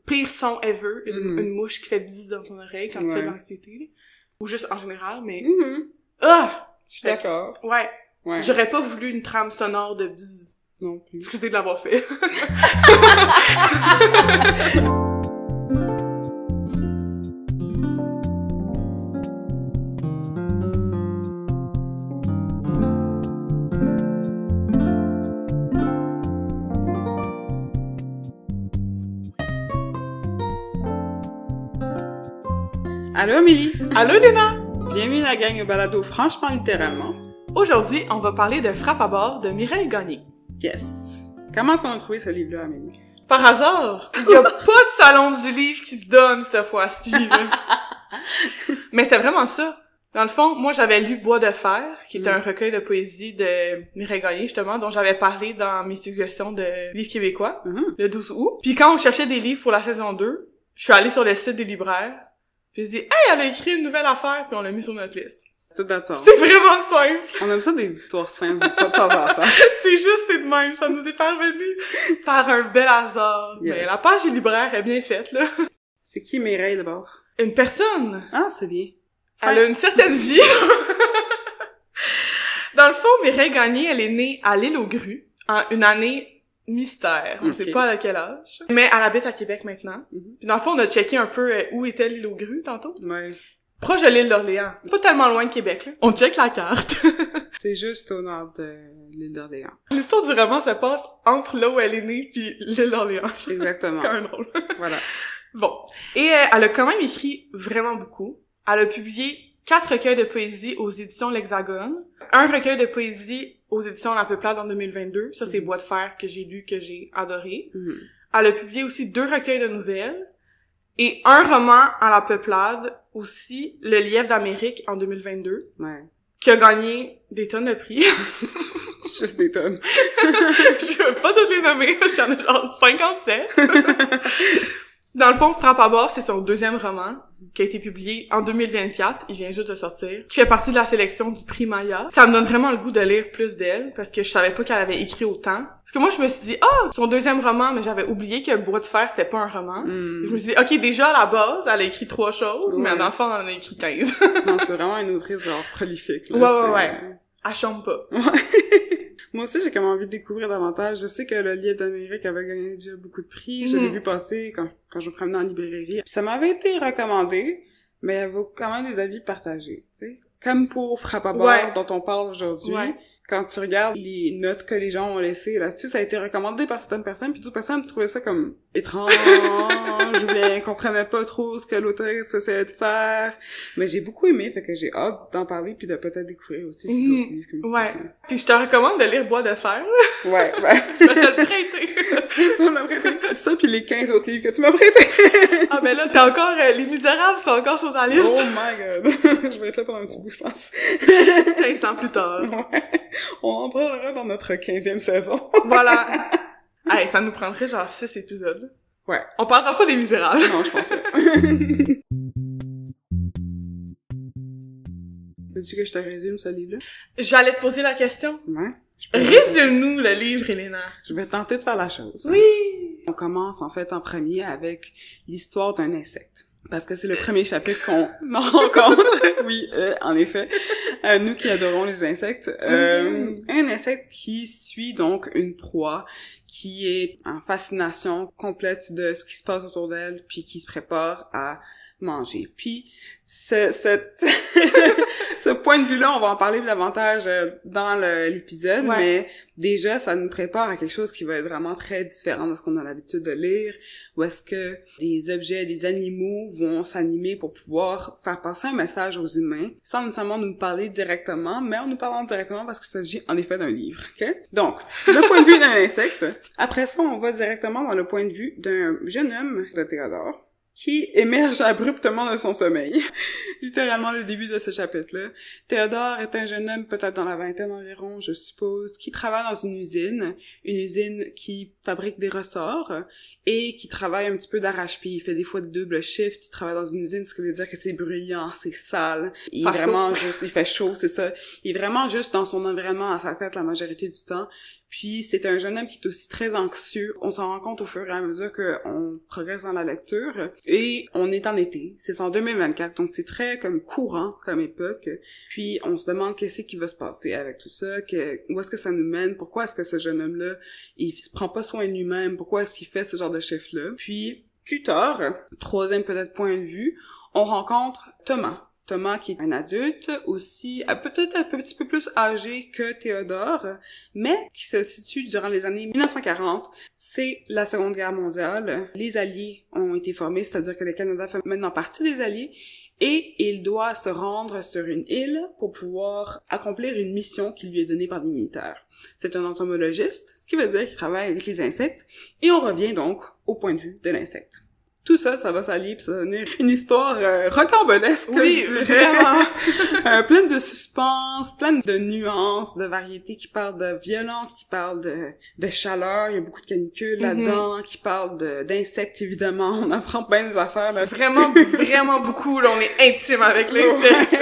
pire son ever, une mouche qui fait bzzz dans ton oreille quand tu fais de l'anxiété, là. Ou juste en général, mais... Je suis d'accord. Ouais. J'aurais pas voulu une trame sonore de bzzz. Non plus. Excusez de l'avoir fait. Allô Amélie! Allô Léna! Bienvenue à la gang balado Franchement littéralement. Aujourd'hui, on va parler de Frappe à bord de Mireille Gagné. Yes! Comment est-ce qu'on a trouvé ce livre-là, Amélie? Par hasard! Il y a pas de salon du livre qui se donne cette fois-ci. Mais c'était vraiment ça. Dans le fond, moi j'avais lu Bois de fer, qui était un recueil de poésie de Mireille Gagné, justement, dont j'avais parlé dans mes suggestions de livres québécois, le 12 août. Puis quand on cherchait des livres pour la saison 2, je suis allée sur le site des libraires. J'ai dit, hey, elle a écrit une nouvelle affaire, puis on l'a mis sur notre liste. C'est d'accord. C'est vraiment simple. On aime ça des histoires simples, pas de temps en temps. C'est juste, c'est de même. Ça nous est parvenu par un bel hasard. Yes. Mais la page des libraires est bien faite, là. C'est qui Mireille, d'abord? Une personne. Ah, c'est bien. Elle a une certaine vie. Dans le fond, Mireille Gagné, elle est née à l'île aux grues, en une année mystère. On sait pas à quel âge. Mais elle habite à Québec maintenant. Puis dans le fond, on a checké un peu où était l'île aux grues tantôt. Ouais. Proche de l'île d'Orléans. Pas tellement loin de Québec, là. On check la carte. C'est juste au nord de l'île d'Orléans. L'histoire du roman se passe entre là où elle est née puis l'île d'Orléans. Exactement. C'est quand même drôle. Voilà. Bon. Et elle a quand même écrit vraiment beaucoup. Elle a publié 4 recueils de poésie aux éditions L'Hexagone, un recueil de poésie aux éditions La Peuplade en 2022. Ça, c'est Bois de fer que j'ai lu, que j'ai adoré. Elle a publié aussi 2 recueils de nouvelles et un roman à La Peuplade, aussi Le Lièvre d'Amérique en 2022, qui a gagné des tonnes de prix. Juste des tonnes. Je veux pas toutes les nommer parce qu'il y en a genre 57. Dans le fond, Frappe à bord, c'est son 2e roman, qui a été publié en 2024, il vient juste de sortir, qui fait partie de la sélection du prix Maya. Ça me donne vraiment le goût de lire plus d'elle, parce que je savais pas qu'elle avait écrit autant. Parce que moi, je me suis dit, son 2e roman, mais j'avais oublié que Bois de fer, c'était pas un roman. Je me suis dit, ok, déjà, à la base, elle a écrit 3 choses, mais dans le fond, elle en a écrit 15. Non, c'est vraiment une autrice, genre, prolifique, là. Ouais. Elle chante pas. Moi aussi, j'ai comme envie de découvrir davantage. Je sais que le Lièvre d'Amérique avait gagné déjà beaucoup de prix. Je l'ai vu passer quand je me promenais en librairie. Puis ça m'avait été recommandé, mais il y avait quand même des avis partagés, tu sais. Comme pour Frappe à bord, dont on parle aujourd'hui. Quand tu regardes les notes que les gens ont laissées là-dessus, ça a été recommandé par certaines personnes, puis d'autres personnes trouvaient ça comme étrange, ou bien comprenaient pas trop ce que l'auteur essayait de faire. Mais j'ai beaucoup aimé, fait que j'ai hâte d'en parler, puis de peut-être découvrir aussi ces autres livres comme ça. Puis je te recommande de lire Bois de fer. Ouais. Je vais te le prêter. Tu vas me le prêter. Ça, puis les 15 autres livres que tu m'as prêtés. Ah ben là, t'as encore... Les Misérables sont encore sur ta liste. Oh my god. Je vais être là pendant un petit bout, je pense. 15 ans plus tard. Ouais. On en parlera dans notre 15e saison. Voilà. Hey, ça nous prendrait genre 6 épisodes. Ouais. On parlera pas des Misérables. Non, je pense pas. Veux-tu que je te résume ce livre-là? J'allais te poser la question. Ouais. Résume-nous le livre, Elena. Je vais tenter de faire la chose. Oui! On commence en fait en premier avec l'histoire d'un insecte. Parce que c'est le premier chapitre qu'on rencontre. Oui, en effet. Nous qui adorons les insectes. Un insecte qui suit donc une proie qui est en fascination complète de ce qui se passe autour d'elle, puis qui se prépare à manger. Puis, ce point de vue-là, on va en parler davantage dans l'épisode, mais déjà, ça nous prépare à quelque chose qui va être vraiment très différent de ce qu'on a l'habitude de lire, où est-ce que des objets, des animaux vont s'animer pour pouvoir faire passer un message aux humains, sans nécessairement nous parler directement, mais en nous parlant directement parce qu'il s'agit en effet d'un livre, ok? Donc, le point de vue d'un insecte. Après ça, on va directement dans le point de vue d'un jeune homme de Théodore, qui émerge abruptement de son sommeil. Littéralement le début de ce chapitre-là. Théodore est un jeune homme peut-être dans la vingtaine environ, je suppose, qui travaille dans une usine qui fabrique des ressorts et qui travaille un petit peu d'arrache-pied. Il fait des fois de double shift, il travaille dans une usine, ce qui veut dire que c'est bruyant, c'est sale. Il est vraiment juste, il fait chaud, c'est ça. Il est vraiment juste dans son environnement, à sa tête la majorité du temps. Puis c'est un jeune homme qui est aussi très anxieux. On s'en rend compte au fur et à mesure qu'on progresse dans la lecture. Et on est en été. C'est en 2024, donc c'est très comme courant comme époque. Puis on se demande qu'est-ce qui va se passer avec tout ça, où est-ce que ça nous mène, pourquoi est-ce que ce jeune homme-là, il se prend pas soin de lui-même, pourquoi est-ce qu'il fait ce genre de chiffre-là. Puis plus tard, troisième peut-être point de vue, on rencontre Thomas. Thomas qui est un adulte aussi, peut-être un petit peu plus âgé que Théodore, mais qui se situe durant les années 1940. C'est la Seconde Guerre mondiale. Les Alliés ont été formés, c'est-à-dire que le Canada fait maintenant partie des Alliés, et il doit se rendre sur une île pour pouvoir accomplir une mission qui lui est donnée par des militaires. C'est un entomologiste, ce qui veut dire qu'il travaille avec les insectes, et on revient donc au point de vue de l'insecte. Tout ça, ça va s'allier, puis ça va devenir une histoire rocambolesque, oui, je dirais. vraiment. Pleine de suspense, pleine de nuances, de variétés, qui parlent de violence, qui parlent de chaleur, il y a beaucoup de canicules là-dedans, qui parlent d'insectes, évidemment, on apprend bien des affaires là-dessus. Vraiment beaucoup, là, on est intime avec l'insecte.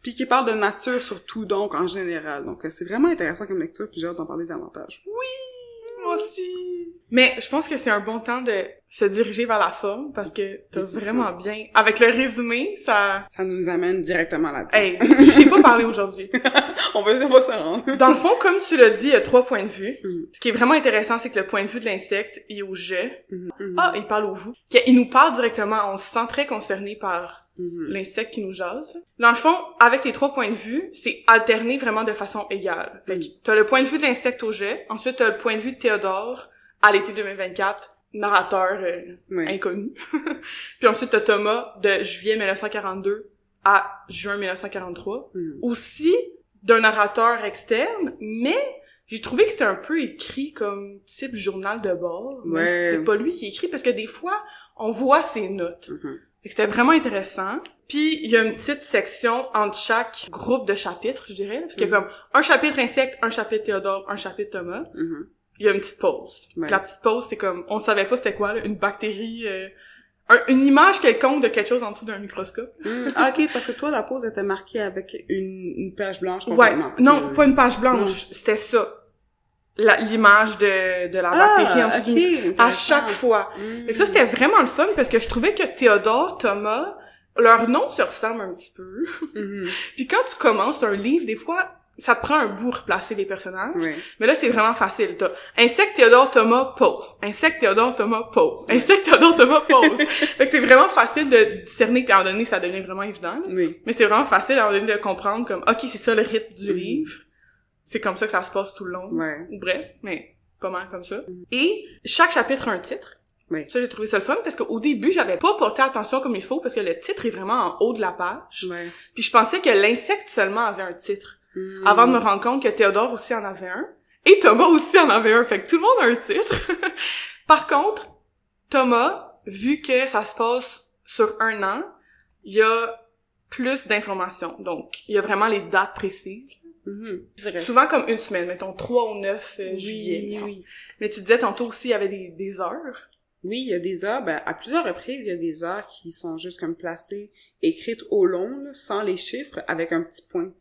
Puis qui parle de nature surtout, donc, en général. Donc, c'est vraiment intéressant comme lecture, puis j'ai hâte d'en parler davantage. Oui, moi aussi. Mais je pense que c'est un bon temps de se diriger vers la forme, parce que t'as vraiment bien... Avec le résumé, ça... Ça nous amène directement là-dedans. Hey, j'ai pas parlé aujourd'hui. on va se rendre. Dans le fond, comme tu l'as dit, il y a 3 points de vue. Ce qui est vraiment intéressant, c'est que le point de vue de l'insecte est au « je ». Il parle au « vous ». Il nous parle directement, on se sent très concerné par l'insecte qui nous jase. Dans le fond, avec les 3 points de vue, c'est alterné vraiment de façon égale. Fait que t'as le point de vue de l'insecte au « je », ensuite t'as le point de vue de Théodore à l'été 2024, narrateur inconnu. Puis ensuite, t'as Thomas de juillet 1942 à juin 1943. Aussi d'un narrateur externe, mais j'ai trouvé que c'était un peu écrit comme type journal de bord. Même si c'est pas lui qui écrit, parce que des fois, on voit ses notes. Fait que c'était vraiment intéressant. Puis il y a une petite section entre chaque groupe de chapitres, je dirais, parce qu'il y a comme un chapitre insecte, un chapitre Théodore, un chapitre Thomas. Il y a une petite pause. La petite pause, c'est comme, on savait pas c'était quoi, là, une bactérie, une image quelconque de quelque chose en dessous d'un microscope. Ok, parce que toi, la pause était marquée avec une page blanche complètement. Non, pas une page blanche, c'était ça. L'image de la bactérie en dessous. À chaque fois. Et ça, c'était vraiment le fun, parce que je trouvais que Théodore, Thomas, leurs noms se ressemblent un petit peu. Puis quand tu commences un livre, des fois, ça te prend un bout replacer les personnages. Mais là, c'est vraiment facile. T'as insecte Théodore Thomas pause. Insecte Théodore Thomas pause. Insecte Théodore Thomas pause. Fait que c'est vraiment facile de discerner, puis à un moment donné, ça devient vraiment évident. Mais c'est vraiment facile à un moment donné de comprendre comme, ok, c'est ça le rythme du livre. C'est comme ça que ça se passe tout le long. Ou bref, mais pas mal comme ça. Et chaque chapitre a un titre. Ça, j'ai trouvé ça le fun, parce qu'au début, j'avais pas porté attention comme il faut, parce que le titre est vraiment en haut de la page. Puis je pensais que l'insecte seulement avait un titre. Avant de me rendre compte que Théodore aussi en avait un. Et Thomas aussi en avait un. Fait que tout le monde a un titre. Par contre, Thomas, vu que ça se passe sur 1 an, il y a plus d'informations. Donc, il y a vraiment les dates précises. Souvent comme 1 semaine, mettons 3 ou 9 juillet. Mais tu disais tantôt aussi, il y avait des heures. Oui, il y a des heures, à plusieurs reprises, il y a des heures qui sont juste comme placées, écrites au long, là, sans les chiffres, avec un petit point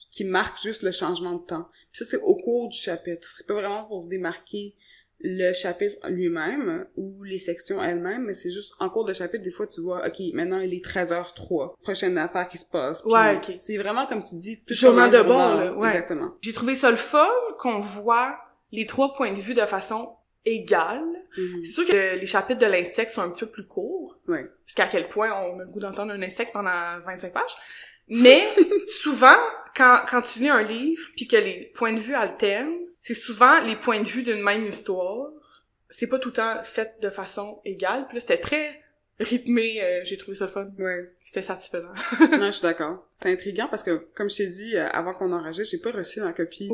qui marque juste le changement de temps. Puis ça, c'est au cours du chapitre. C'est pas vraiment pour se démarquer le chapitre lui-même ou les sections elles-mêmes, mais c'est juste en cours de chapitre, des fois, tu vois, OK, maintenant, il est 13h03. Prochaine affaire qui se passe. Puis c'est vraiment, comme tu dis, plus journal de bord, là. Exactement. J'ai trouvé ça le fun qu'on voit les 3 points de vue de façon égale. C'est sûr que les chapitres de l'insecte sont un petit peu plus courts. Parce qu'à quel point on a le goût d'entendre un insecte pendant 25 pages. Mais souvent, quand tu lis un livre puis que les points de vue alternent, c'est souvent les points de vue d'une même histoire. C'est pas tout le temps fait de façon égale. Puis là, c'était très rythmé. J'ai trouvé ça le fun. C'était satisfaisant. Non, je suis d'accord. C'est intriguant parce que, comme je t'ai dit avant qu'on enregistre, j'ai pas reçu ma copie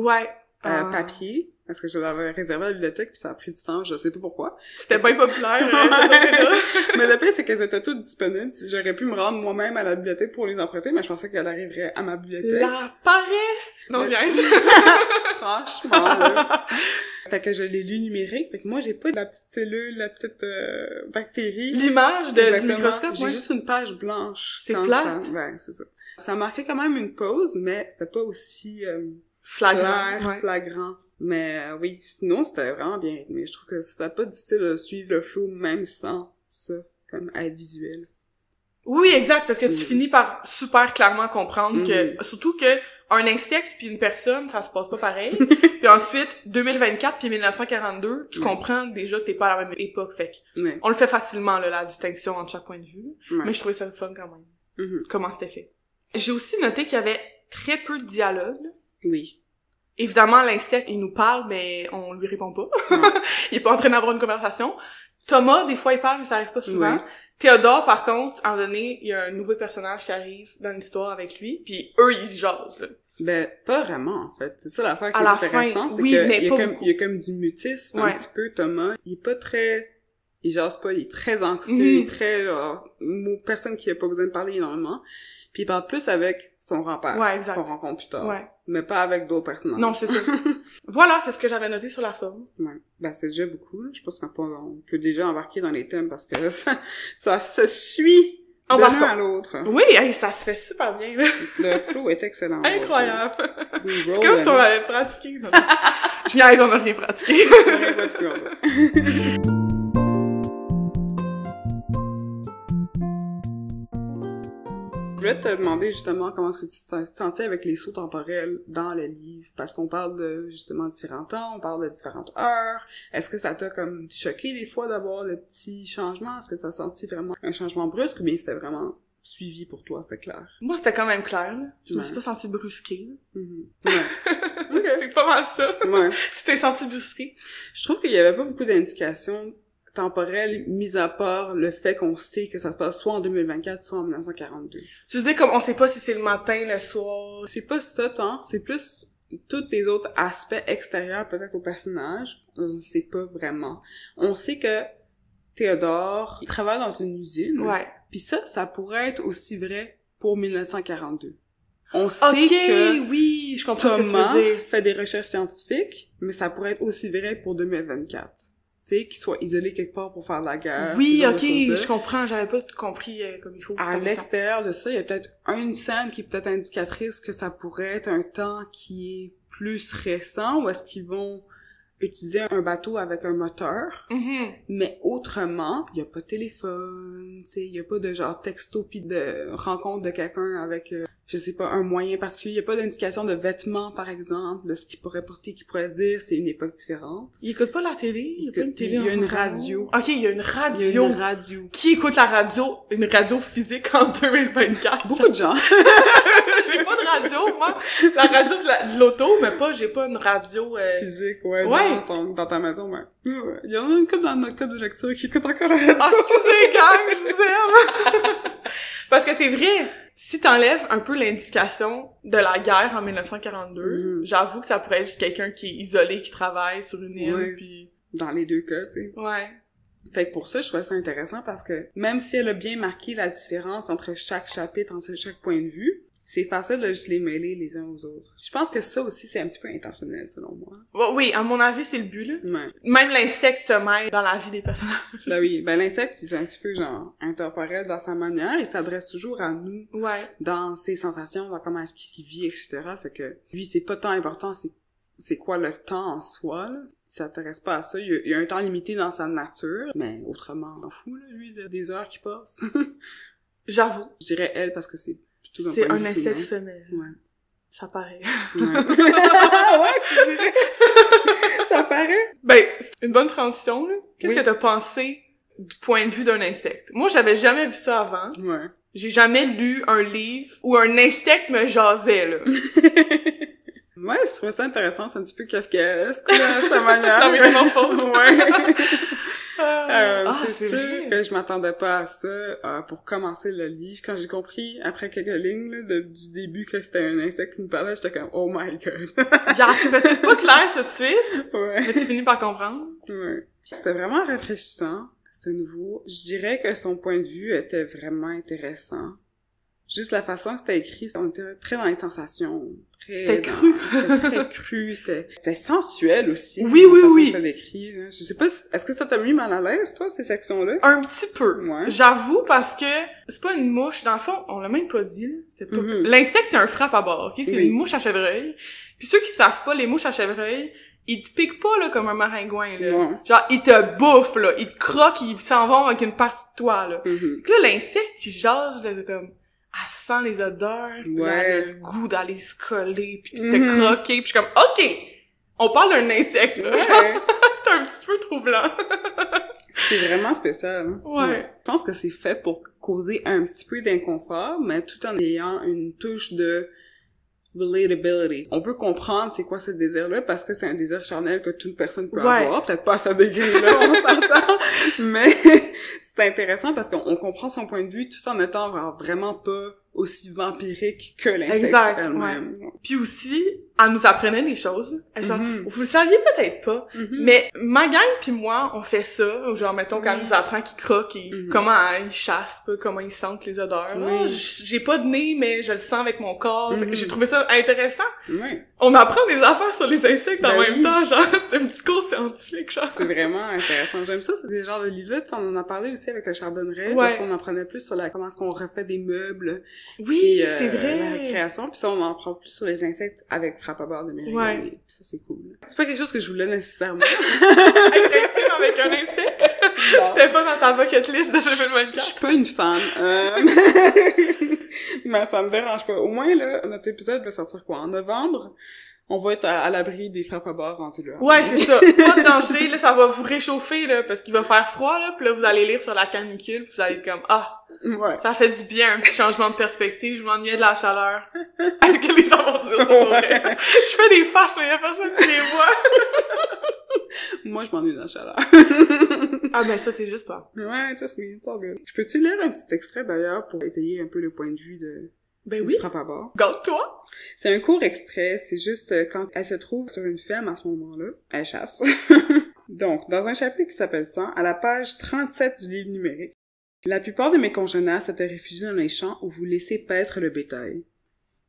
papier. Parce que je l'avais réservé à la bibliothèque, puis ça a pris du temps, je sais pas pourquoi. C'était bien populaire, cette journée-là. Mais le pire, c'est qu'elles étaient toutes disponibles. J'aurais pu me rendre moi-même à la bibliothèque pour les emprunter, mais je pensais qu'elle arriverait à ma bibliothèque. La paresse! Non, viens. Franchement, là. Fait que je l'ai lu numérique. Fait que moi, j'ai pas la petite cellule, la petite bactérie. L'image du microscope, J'ai juste une page blanche. C'est plate. C'est ça. Ça marquait quand même une pause, mais c'était pas aussi... flagrant. Mais oui, sinon, c'était vraiment bien rythmé. Je trouve que c'était pas difficile de suivre le flow, même sans ça, comme être visuel. Oui, exact, parce que tu finis par super clairement comprendre que, surtout que un insecte puis une personne, ça se passe pas pareil. Puis ensuite, 2024 puis 1942, tu comprends déjà que t'es pas à la même époque. Fait que on le fait facilement, là, la distinction entre chaque point de vue. Mais je trouvais ça fun quand même. Comment c'était fait. J'ai aussi noté qu'il y avait très peu de dialogue. Oui. Évidemment, l'insecte, il nous parle, mais on lui répond pas. Il est pas en train d'avoir une conversation. Thomas, des fois, il parle, mais ça arrive pas souvent. Théodore, par contre, à un moment donné, il y a un nouveau personnage qui arrive dans l'histoire avec lui, puis eux, ils se jasent, là. Ben, pas vraiment, en fait. C'est ça l'affaire qui est intéressante, c'est qu'il y a comme du mutisme, un petit peu, Thomas. Il est pas très... Il jase pas, il est très anxieux, il est très, genre, personne qui a pas besoin de parler énormément. Puis il parle plus avec son grand-père, qu'on rencontre plus tard. Mais pas avec d'autres personnages. Non, c'est ça. Voilà, c'est ce que j'avais noté sur la forme. Ben, c'est déjà beaucoup, là. Je pense qu'on peut déjà embarquer dans les thèmes parce que ça se suit de l'un à l'autre. Oui, ça se fait super bien, là. Le flow est excellent. Incroyable. C'est comme si on l'avait pratiqué. Je niaise, on a rien pratiqué. Je voulais te demander justement comment est-ce que tu te sentais avec les sauts temporels dans le livre, parce qu'on parle de justement différents temps, on parle de différentes heures. Est-ce que ça t'a comme choqué des fois d'avoir le petit changement? Est-ce que tu as senti vraiment un changement brusque ou bien c'était vraiment suivi pour toi, c'était clair? Moi, c'était quand même clair, là. Je me suis pas sentie brusquée. Okay. C'est pas mal ça. Tu t'es sentie brusquée? Je trouve qu'il y avait pas beaucoup d'indications temporel, mis à part le fait qu'on sait que ça se passe soit en 2024, soit en 1942. Tu veux dire comme on sait pas si c'est le matin, le soir? C'est pas ça, tant. C'est plus tous les autres aspects extérieurs peut-être au personnage. On sait pas vraiment. On sait que Théodore, il travaille dans une usine. Puis ça pourrait être aussi vrai pour 1942. On sait que oui, je comprends Thomas ce que tu veux dire. fait des recherches scientifiques, mais ça pourrait être aussi vrai pour 2024. Tu sais, qu'il soit isolé quelque part pour faire de la guerre. Oui, ok, je comprends, j'avais pas compris comme il faut. À l'extérieur de ça, il y a peut-être une scène qui est peut-être indicatrice que ça pourrait être un temps qui est plus récent, où est-ce qu'ils vont utiliser un bateau avec un moteur. Mais autrement, il y a pas de téléphone, tu sais, il y a pas de genre texto pis de rencontre de quelqu'un avec, je sais pas, un moyen particulier. Il y a pas d'indication de vêtements, par exemple, de ce qu'il pourrait porter, qu'il pourrait dire, c'est une époque différente. Il écoute pas la télé? Il y a pas une télé. Il y a une radio. Ok, il y a une radio. Il y a une radio. Qui écoute la radio? Une radio physique en 2024? Beaucoup de gens. J'ai pas de radio, moi. La radio de l'auto, mais j'ai pas une radio, physique, dans ta maison, Il y en a une couple dans notre club de lecture qui écoute encore la radio. Ah, excusez, gang, je vous aime! Parce que c'est vrai, si t'enlèves un peu l'indication de la guerre en 1942, j'avoue que ça pourrait être quelqu'un qui est isolé, qui travaille sur une île, puis... Dans les deux cas, tu sais. Fait que pour ça, je trouvais ça intéressant parce que même si elle a bien marqué la différence entre chaque chapitre, entre chaque point de vue, c'est facile de juste les mêler les uns aux autres. Je pense que ça aussi, c'est un petit peu intentionnel, selon moi. Oui, à mon avis, c'est le but, là. Même l'insecte se mêle dans la vie des personnages. Ben oui, l'insecte, il est un petit peu, genre, intemporel dans sa manière, il s'adresse toujours à nous. Dans ses sensations, dans comment est-ce qu'il vit, etc. Fait que, lui, c'est pas tant important, c'est quoi le temps en soi, là. Il s'intéresse pas à ça. Il y a un temps limité dans sa nature. Mais autrement, on s'en fout, là, lui, des heures qui passent. J'avoue. Je dirais elle parce que c'est c'est un insecte femelle. Ça paraît. Tu dirais. Ça paraît. Ben, c'est une bonne transition, là. Qu'est-ce que t'as pensé du point de vue d'un insecte? Moi, j'avais jamais vu ça avant. J'ai jamais lu un livre où un insecte me jasait, là. Je trouvais ça intéressant, c'est un petit peu kafkaesque, là, sa manière. Non, mais vraiment fausse. C'est sûr que je m'attendais pas à ça pour commencer le livre. Quand j'ai compris, après quelques lignes là, du début, que c'était un insecte qui me parlait, j'étais comme « Oh my God! » Genre, parce que c'est pas clair tout de suite, mais tu finis par comprendre. C'était vraiment rafraîchissant, c'était nouveau. Je dirais que son point de vue était vraiment intéressant. Juste la façon que c'était écrit, on était très dans les sensations. C'était cru. C'était très cru, c'était sensuel aussi. Oui, oui, oui. C'était écrit. Je sais pas, est-ce que ça t'a mis mal à l'aise, toi, ces sections-là? Un petit peu. Ouais. J'avoue, parce que c'est pas une mouche. Dans le fond, on l'a même pas dit, là. C'était pas... L'insecte, c'est un frappe à bord, ok? C'est une mouche à chevreuil. Puis ceux qui savent pas, les mouches à chevreuil, ils te piquent pas, là, comme un maringouin, là. Ouais. Genre, ils te bouffent, là. Ils te croquent, ils s'en vont avec une partie de toi, là. Donc là, l'insecte, il jase, là, comme... Elle sent les odeurs, pis elle a le goût d'aller se coller, pis de te croquer, pis je suis comme, OK! On parle d'un insecte, là. C'est un petit peu troublant. C'est vraiment spécial. Hein? Ouais. Je pense que c'est fait pour causer un petit peu d'inconfort, mais tout en ayant une touche de relatability. On peut comprendre c'est quoi ce désir-là, parce que c'est un désir charnel que toute personne peut avoir. Peut-être pas à ce degré-là, on s'entend, mais c'est intéressant parce qu'on comprend son point de vue tout en étant vraiment pas aussi vampirique que l'insecte elle-même. Ouais. Puis aussi, elle nous apprenait des choses. Genre, vous le saviez peut-être pas, mais ma gang pis moi, on fait ça. Genre, mettons, quand elle nous apprend qu'ils croquent et comment ils chassent, comment ils sentent les odeurs. Oh, j'ai pas de nez, mais je le sens avec mon corps. Fait que j'ai trouvé ça intéressant. On apprend des affaires sur les insectes en même temps. Genre, c'est un petit cours scientifique, genre. C'est vraiment intéressant. J'aime ça, c'est des genres de livres-là. On en a parlé aussi avec le chardonneret, parce qu'on apprenait plus sur comment est-ce qu'on refait des meubles. Oui, c'est vrai. La création, puis ça, on en apprend plus sur les insectes avec frappe à bord de Mérigold. Ça, c'est cool. C'est pas quelque chose que je voulais nécessairement. Être intime avec un insecte? C'était pas dans ta bucket list de 2024? Je suis pas une fan. Mais ça me dérange pas. Au moins, là, notre épisode va sortir quoi? En novembre? On va être à l'abri des frappes à bord rendu là. Ouais, c'est ça. Pas de danger, là, ça va vous réchauffer, là, parce qu'il va faire froid, là, pis là, vous allez lire sur la canicule, pis vous allez être comme, ça fait du bien, un petit changement de perspective, je m'ennuyais de la chaleur. Est-ce que les gens vont dire ça pour vrai? Je fais des faces, mais y a personne qui les voit. Moi, je m'ennuie de la chaleur. Ben ça, c'est juste toi. Ouais, just me, it's all good. Je peux-tu lire un petit extrait, d'ailleurs, pour étayer un peu le point de vue du frappe à bord? Garde-toi! C'est un court extrait, c'est juste quand elle se trouve sur une ferme à ce moment-là, elle chasse. Donc, dans un chapitre qui s'appelle 100, à la page 37 du livre numérique, la plupart de mes congénères s'étaient réfugiés dans les champs où vous laissez paître le bétail.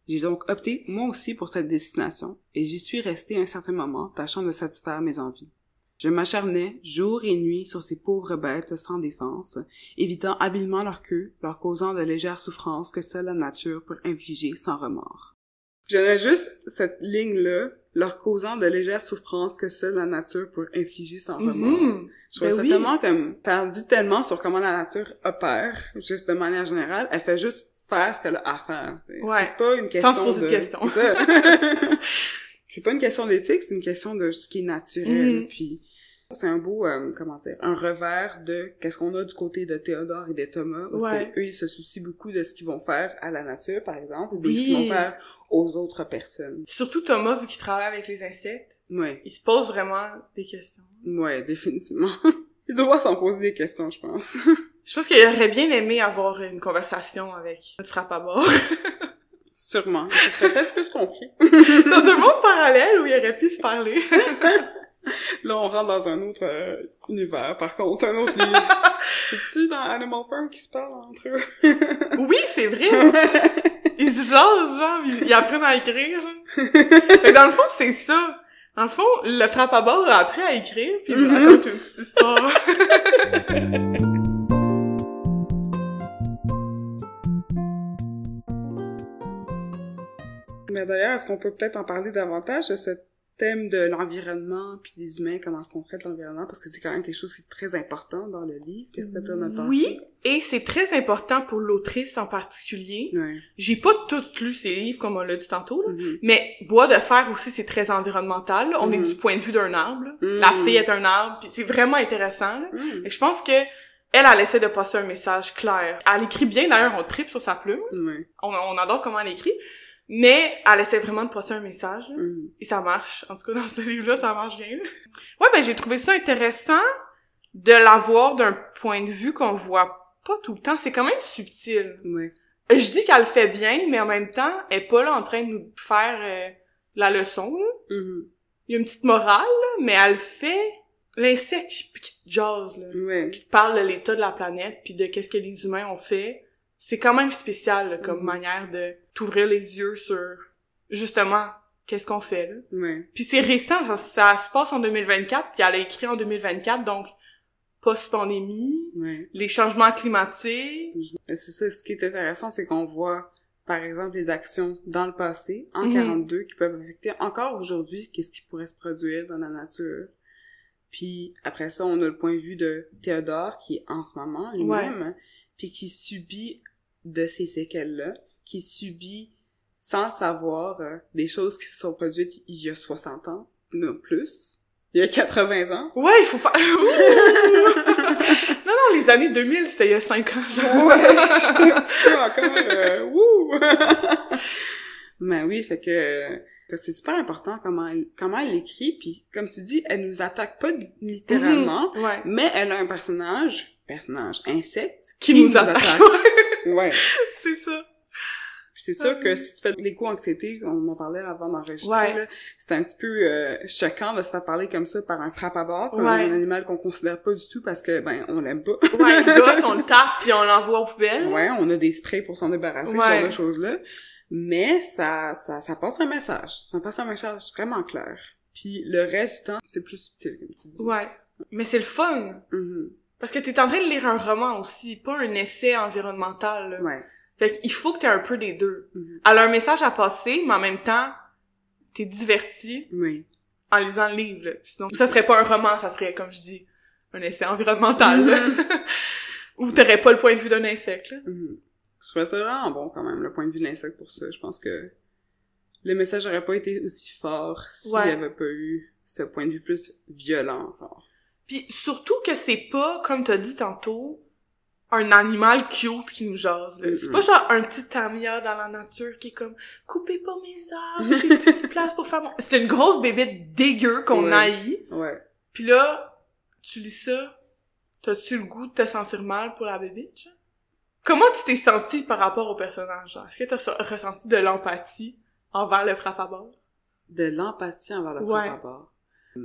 J'ai donc opté, moi aussi, pour cette destination, et j'y suis resté un certain moment, tâchant de satisfaire mes envies. Je m'acharnais jour et nuit sur ces pauvres bêtes sans défense, évitant habilement leur queue, leur causant de légères souffrances que seule la nature peut infliger sans remords. J'aurais juste cette ligne-là, leur causant de légères souffrances que seule la nature peut infliger sans remords. Je trouve ça tellement comme, ça dit tellement sur comment la nature opère, juste de manière générale, elle fait juste faire ce qu'elle a à faire. C'est pas une question sans se poser de questions. C'est pas une question d'éthique, c'est une question de ce qui est naturel, puis c'est un beau, un revers de qu'est-ce qu'on a du côté de Théodore et de Thomas, parce que eux, ils se soucient beaucoup de ce qu'ils vont faire à la nature, par exemple, ou bien ce qu'ils vont faire aux autres personnes. Surtout Thomas, vu qu'il travaille avec les insectes, il se pose vraiment des questions. Ouais, définitivement. Il doit s'en poser des questions, je pense. Je pense qu'il aurait bien aimé avoir une conversation avec notre frappe à bord. Sûrement. Ce serait peut-être plus compris. Dans un monde parallèle où il aurait pu se parler. Là, on rentre dans un autre univers, par contre, un autre livre. C'est-tu dans Animal Farm qu'ils se parlent entre eux? Oui, c'est vrai! Ils se jasent, genre, ils apprennent à écrire, genre. Fait que dans le fond, c'est ça. Dans le fond, le frappe à bord a appris à écrire, puis il nous raconte une petite histoire. Mais d'ailleurs, est-ce qu'on peut peut-être en parler davantage de ce thème de l'environnement puis des humains, comment est-ce qu'on traite l'environnement, parce que c'est quand même quelque chose qui est très important dans le livre. Qu'est-ce que tu en as pensé? Oui, et c'est très important pour l'autrice en particulier. J'ai pas tout lu ses livres, comme on l'a dit tantôt, là, mais Bois de fer aussi, c'est très environnemental. Là. On est du point de vue d'un arbre. La fille est un arbre, puis c'est vraiment intéressant. Là. Et je pense que elle essaie de passer un message clair. Elle écrit bien, d'ailleurs, on tripe sur sa plume. On adore comment elle écrit. Mais elle essaie vraiment de passer un message, et ça marche. En tout cas, dans ce livre-là, ça marche bien. Ouais, ben j'ai trouvé ça intéressant de l'avoir d'un point de vue qu'on voit pas tout le temps. C'est quand même subtil. Je dis qu'elle le fait bien, mais en même temps, elle est pas là en train de nous faire la leçon. Il y a une petite morale, là, mais elle fait l'insecte qui te jase, là, qui te parle de l'état de la planète, puis de qu'est-ce que les humains ont fait c'est quand même spécial, là, comme manière de t'ouvrir les yeux sur, justement, qu'est-ce qu'on fait, là. Ouais. Puis c'est récent, ça se passe en 2024, puis elle a écrit en 2024, donc post-pandémie, les changements climatiques. C'est ça, ce qui est intéressant, c'est qu'on voit, par exemple, les actions dans le passé, en 42, qui peuvent affecter encore aujourd'hui qu'est-ce qui pourrait se produire dans la nature. Puis après ça, on a le point de vue de Théodore, qui est en ce moment lui-même, puis qui subit de ces séquelles-là, qui subit sans savoir des choses qui se sont produites il y a 60 ans, non plus, il y a 80 ans. Ouais, il faut faire... non, les années 2000, c'était il y a 5 ans, genre. Ouais, j'étais un petit peu encore... wouh! Mais oui, fait que c'est super important comment elle écrit, puis comme tu dis, elle nous attaque pas littéralement, mais elle a un personnage insecte, qui nous attaque. Ouais. C'est ça. C'est sûr que si tu fais de l'éco-anxiété, on en parlait avant d'enregistrer, là, c'est un petit peu choquant de se faire parler comme ça par un frappe-à-bord, comme un animal qu'on considère pas du tout parce que, on l'aime pas. Ouais, le gosse, on le tape puis on l'envoie aux poubelles. Ouais, on a des sprays pour s'en débarrasser, ce genre de choses-là. Mais ça passe un message. Ça passe un message vraiment clair. Puis le reste du temps, c'est plus subtil, comme tu dis. Ouais. Mais c'est le fun. Parce que t'es en train de lire un roman aussi, pas un essai environnemental, là. Ouais. Fait qu'il faut que t'aies un peu des deux. Elle a un message à passer, mais en même temps, t'es diverti en lisant le livre, là. Sinon, ça serait pas un roman, ça serait, comme je dis, un essai environnemental, là. Où t'aurais pas le point de vue d'un insecte, là. Je trouvais ça vraiment bon, quand même, le point de vue de l'insecte pour ça. Je pense que le message aurait pas été aussi fort s'il y avait pas eu ce point de vue plus violent, encore. Puis surtout que c'est pas, comme t'as dit tantôt, un animal cute qui nous jase, là. C'est pas genre un petit tamia dans la nature qui est comme « Coupez pas mes arbres, j'ai plus de place pour faire mon... » C'est une grosse bébête dégueu qu'on haït. Ouais. Puis là, tu lis ça, t'as-tu le goût de te sentir mal pour la bébête, genre? Comment tu t'es senti par rapport au personnage, genre? Est-ce que t'as ressenti de l'empathie envers le frappe-à-bord? De l'empathie envers le frappe-à-bord?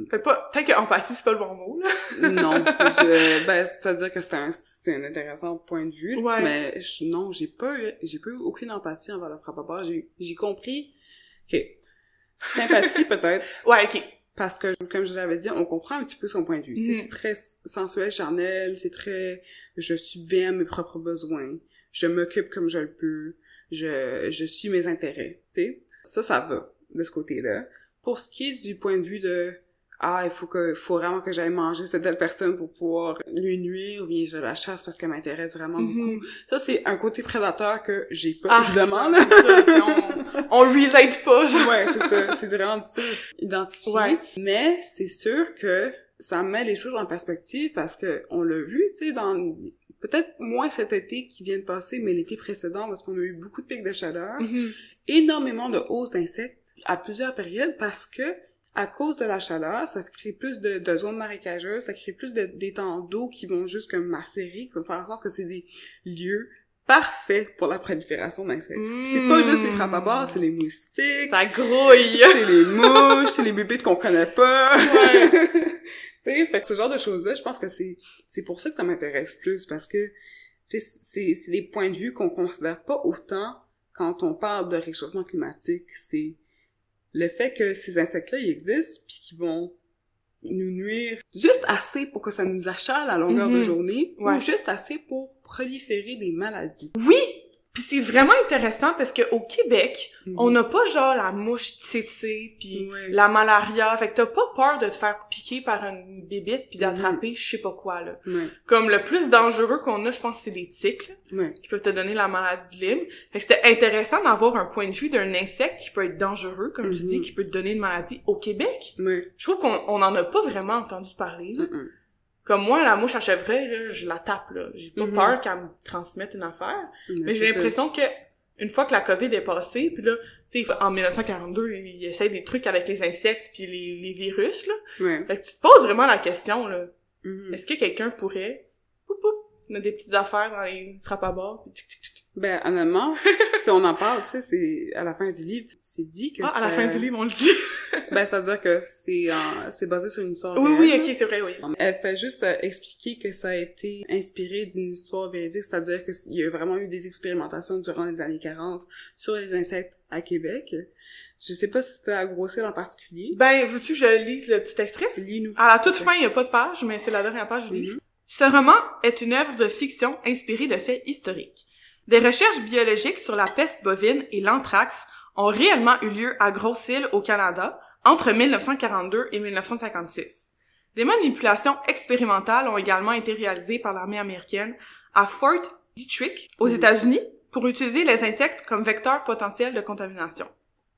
Fait pas, peut-être que empathie, c'est pas le bon mot, là. Non. C'est-à-dire que c'est un intéressant point de vue, mais non, j'ai pas eu aucune empathie envers le frappe-à-bord. J'ai compris, sympathie peut-être. Ouais, ok. Parce que, comme je l'avais dit, on comprend un petit peu son point de vue. C'est très sensuel, charnel, c'est très, je subviens à mes propres besoins, je m'occupe comme je le peux, je suis mes intérêts, tu sais. Ça va, de ce côté-là. Pour ce qui est du point de vue de, il faut vraiment que j'aille manger cette telle personne pour pouvoir lui nuire, ou bien je la chasse parce qu'elle m'intéresse vraiment beaucoup. Ça, c'est un côté prédateur que j'ai pas, évidemment, là. On relate pas, genre. Ouais, c'est ça. C'est vraiment difficile d'identifier. Ouais. Mais c'est sûr que ça met les choses en perspective parce que on l'a vu, tu sais, dans peut-être moins cet été qui vient de passer, mais l'été précédent, parce qu'on a eu beaucoup de pics de chaleur, énormément de hausses d'insectes à plusieurs périodes parce que à cause de la chaleur, ça crée plus de zones marécageuses, ça crée plus d'étangs d'eau qui vont juste comme macérer, qui vont faire en sorte que c'est des lieux parfaits pour la prolifération d'insectes. C'est pas juste les frappe-à-bord, c'est les moustiques. Ça grouille! C'est les mouches, c'est les bébés qu'on connaît pas. Ouais. Tu sais, fait que ce genre de choses-là, je pense que c'est pour ça que ça m'intéresse plus, parce que c'est des points de vue qu'on considère pas autant quand on parle de réchauffement climatique. C'est le fait que ces insectes-là, ils existent, puis qu'ils vont nous nuire juste assez pour que ça nous achale à longueur de journée, ou juste assez pour proliférer des maladies. Oui! Puis c'est vraiment intéressant parce que au Québec, on n'a pas genre la mouche tsetse puis la malaria, fait que t'as pas peur de te faire piquer par une bébite puis d'attraper je sais pas quoi, là. Comme le plus dangereux qu'on a, je pense, c'est les tiques, qui peuvent te donner la maladie de Lyme. Fait que c'était intéressant d'avoir un point de vue d'un insecte qui peut être dangereux, comme tu dis, qui peut te donner une maladie au Québec. Je trouve qu'on en a pas vraiment entendu parler, là. Comme moi, la mouche à chevreuil, là, je la tape, là. J'ai pas peur qu'elle me transmette une affaire. Mais j'ai l'impression que, une fois que la COVID est passée, puis là, tu sais, en 1942, ils essayent des trucs avec les insectes puis les virus, là. Fait que tu te poses vraiment la question, là. Est-ce que quelqu'un pourrait, on a des petites affaires dans les frappe-à-bord, Ben, honnêtement, si on en parle, tu sais, c'est, à la fin du livre, c'est dit que à la fin du livre, on le dit. Ben, c'est-à-dire que c'est basé sur une histoire Oui, réelle. oui, ok, c'est vrai, oui. Elle fait juste expliquer que ça a été inspiré d'une histoire véridique, c'est-à-dire qu'il y a vraiment eu des expérimentations durant les années 40 sur les insectes à Québec. Je sais pas si t'as grossé en particulier. Ben, veux-tu que je lise le petit extrait? Lis-nous. À la toute fin, il y a pas de page, mais c'est la dernière page du livre. Ce roman est une œuvre de fiction inspirée de faits historiques. Des recherches biologiques sur la peste bovine et l'anthrax ont réellement eu lieu à Grosse-Île au Canada entre 1942 et 1956. Des manipulations expérimentales ont également été réalisées par l'armée américaine à Fort Detrick, aux États-Unis, pour utiliser les insectes comme vecteurs potentiels de contamination.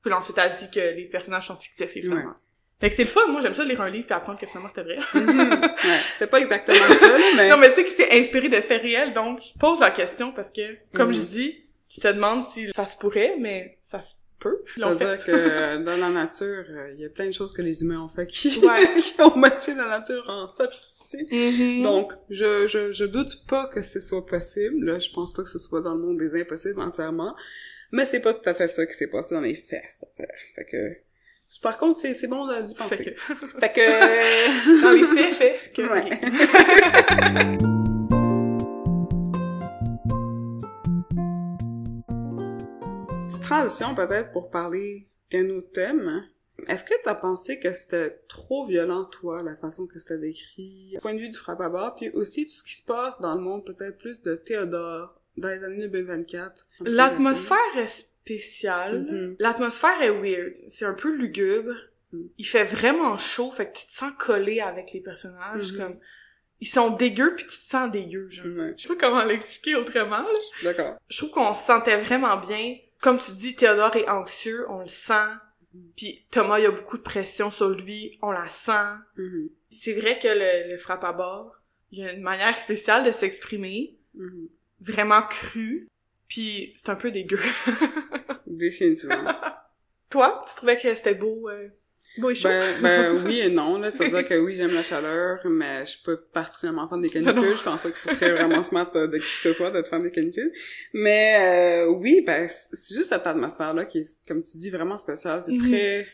Puis là, ensuite, elle dit que les personnages sont fictifs, évidemment. Ouais. Fait que c'est le fun, moi j'aime ça lire un livre puis apprendre que finalement c'était vrai. Ouais, c'était pas exactement ça, mais... Non, mais tu sais que c'était inspiré de faits réels, donc pose la question parce que, comme je dis, tu te demandes si ça se pourrait, mais ça se peut. Ça veut dire que dans la nature, il y a plein de choses que les humains ont fait qui ouais. ont modifié la nature en sapristi. Donc, je doute pas que ce soit possible. Là, je pense pas que ce soit dans le monde des impossibles entièrement, mais c'est pas tout à fait ça qui s'est passé dans les faits, c'est-à-dire. Fait que... Par contre, c'est bon d'y penser. Fait que... Dans les faits, que... Ouais. Petite transition peut-être pour parler d'un autre thème. Est-ce que t'as pensé que c'était trop violent, toi, la façon que c'était décrit, point de vue du frappe à bord, puis aussi tout ce qui se passe dans le monde, peut-être plus de Théodore, dans les années 2024? L'atmosphère est spéciale. L'atmosphère est weird. C'est un peu lugubre. Il fait vraiment chaud, fait que tu te sens collé avec les personnages, comme... Ils sont dégueux, puis tu te sens dégueu, genre. Je sais pas comment l'expliquer autrement, là. D'accord. Je trouve qu'on se sentait vraiment bien. Comme tu dis, Théodore est anxieux, on le sent. Puis Thomas, il y a beaucoup de pression sur lui, on la sent. C'est vrai que le frappe à bord, il y a une manière spéciale de s'exprimer, vraiment crue, puis c'est un peu dégueu. Définitivement. Toi, tu trouvais que c'était beau et chaud? Ben oui et non, là. C'est-à-dire que oui, j'aime la chaleur, mais je suis pas particulièrement fan des canicules. Je pense pas que ce serait vraiment smart de qui que ce soit d'être fan des canicules. Mais oui, ben c'est juste cette atmosphère-là qui est, comme tu dis, vraiment spéciale. C'est très...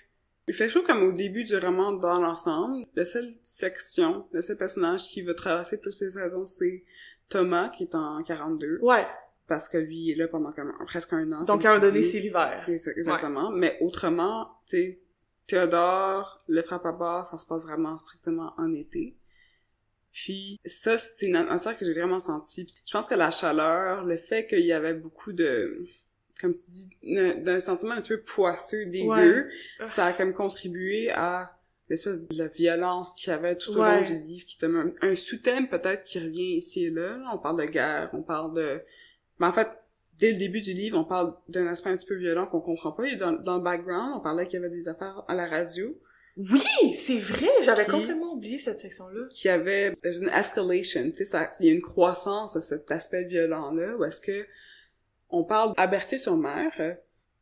Il fait chaud comme au début du roman dans l'ensemble. La seule section, le seul personnage qui va traverser plus les saisons, c'est Thomas, qui est en 42. Ouais. Parce que lui, il est là pendant presque un an. Donc, à un donné, c'est l'hiver. Exactement. Ouais. Mais autrement, tu sais, Théodore, le frappe à bord, ça se passe vraiment strictement en été. Puis ça, c'est une atmosphère que j'ai vraiment sentie. Je pense que la chaleur, le fait qu'il y avait beaucoup de, comme tu dis, d'un sentiment un petit peu poisseux, dégueu, ça a comme contribué à l'espèce de violence qu'il y avait tout au long du livre, qui était un sous-thème peut-être qui revient ici et là. On parle de guerre, on parle de... Mais en fait, dès le début du livre, on parle d'un aspect un petit peu violent qu'on comprend pas. Et dans le background, on parlait qu'il y avait des affaires à la radio. Oui, c'est vrai! J'avais complètement oublié cette section-là. Qu'il y avait une escalation, tu sais, il y a une croissance de cet aspect violent-là, où est-ce que on parle à Berthier-sur-Mer,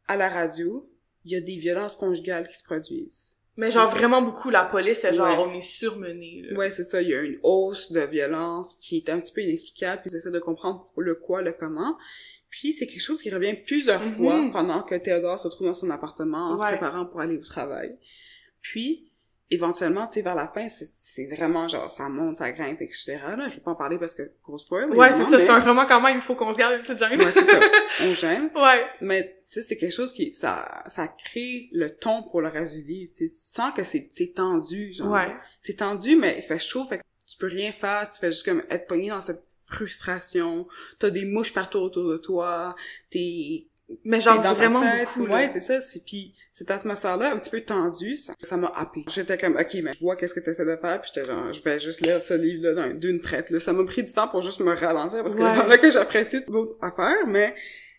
à la radio, il y a des violences conjugales qui se produisent. Mais genre vraiment beaucoup, la police, c'est genre, on est surmené, là. Ouais, c'est ça, il y a une hausse de violence qui est un petit peu inexplicable, puis ils essaient de comprendre le quoi, le comment. Puis c'est quelque chose qui revient plusieurs fois pendant que Théodore se trouve dans son appartement en se préparant pour aller au travail. Puis, éventuellement, tu sais, vers la fin, c'est vraiment genre, ça monte, ça grimpe, etc. Là, je vais pas en parler parce que, gros spoil. Ouais, c'est ça, c'est un roman quand même, il faut qu'on se garde une petite gêne. Ouais, c'est ça, on gêne. Ouais. Mais, tu sais, c'est quelque chose qui, ça crée le ton pour le reste du livre, tu sais, tu sens que c'est tendu, genre. Ouais. C'est tendu, mais il fait chaud, fait que tu peux rien faire, tu fais juste comme être pogné dans cette frustration, t'as des mouches partout autour de toi, mais genre dans vraiment ta tête, beaucoup, ouais, c'est ça, puis cette atmosphère-là un petit peu tendue, ça m'a happé. J'étais comme, ok, mais je vois qu'est-ce que t'essaies de faire, puis j'étais genre, je vais juste lire ce livre-là d'une traite, là. Ça m'a pris du temps pour juste me ralentir, parce que là que j'apprécie d'autres affaires, mais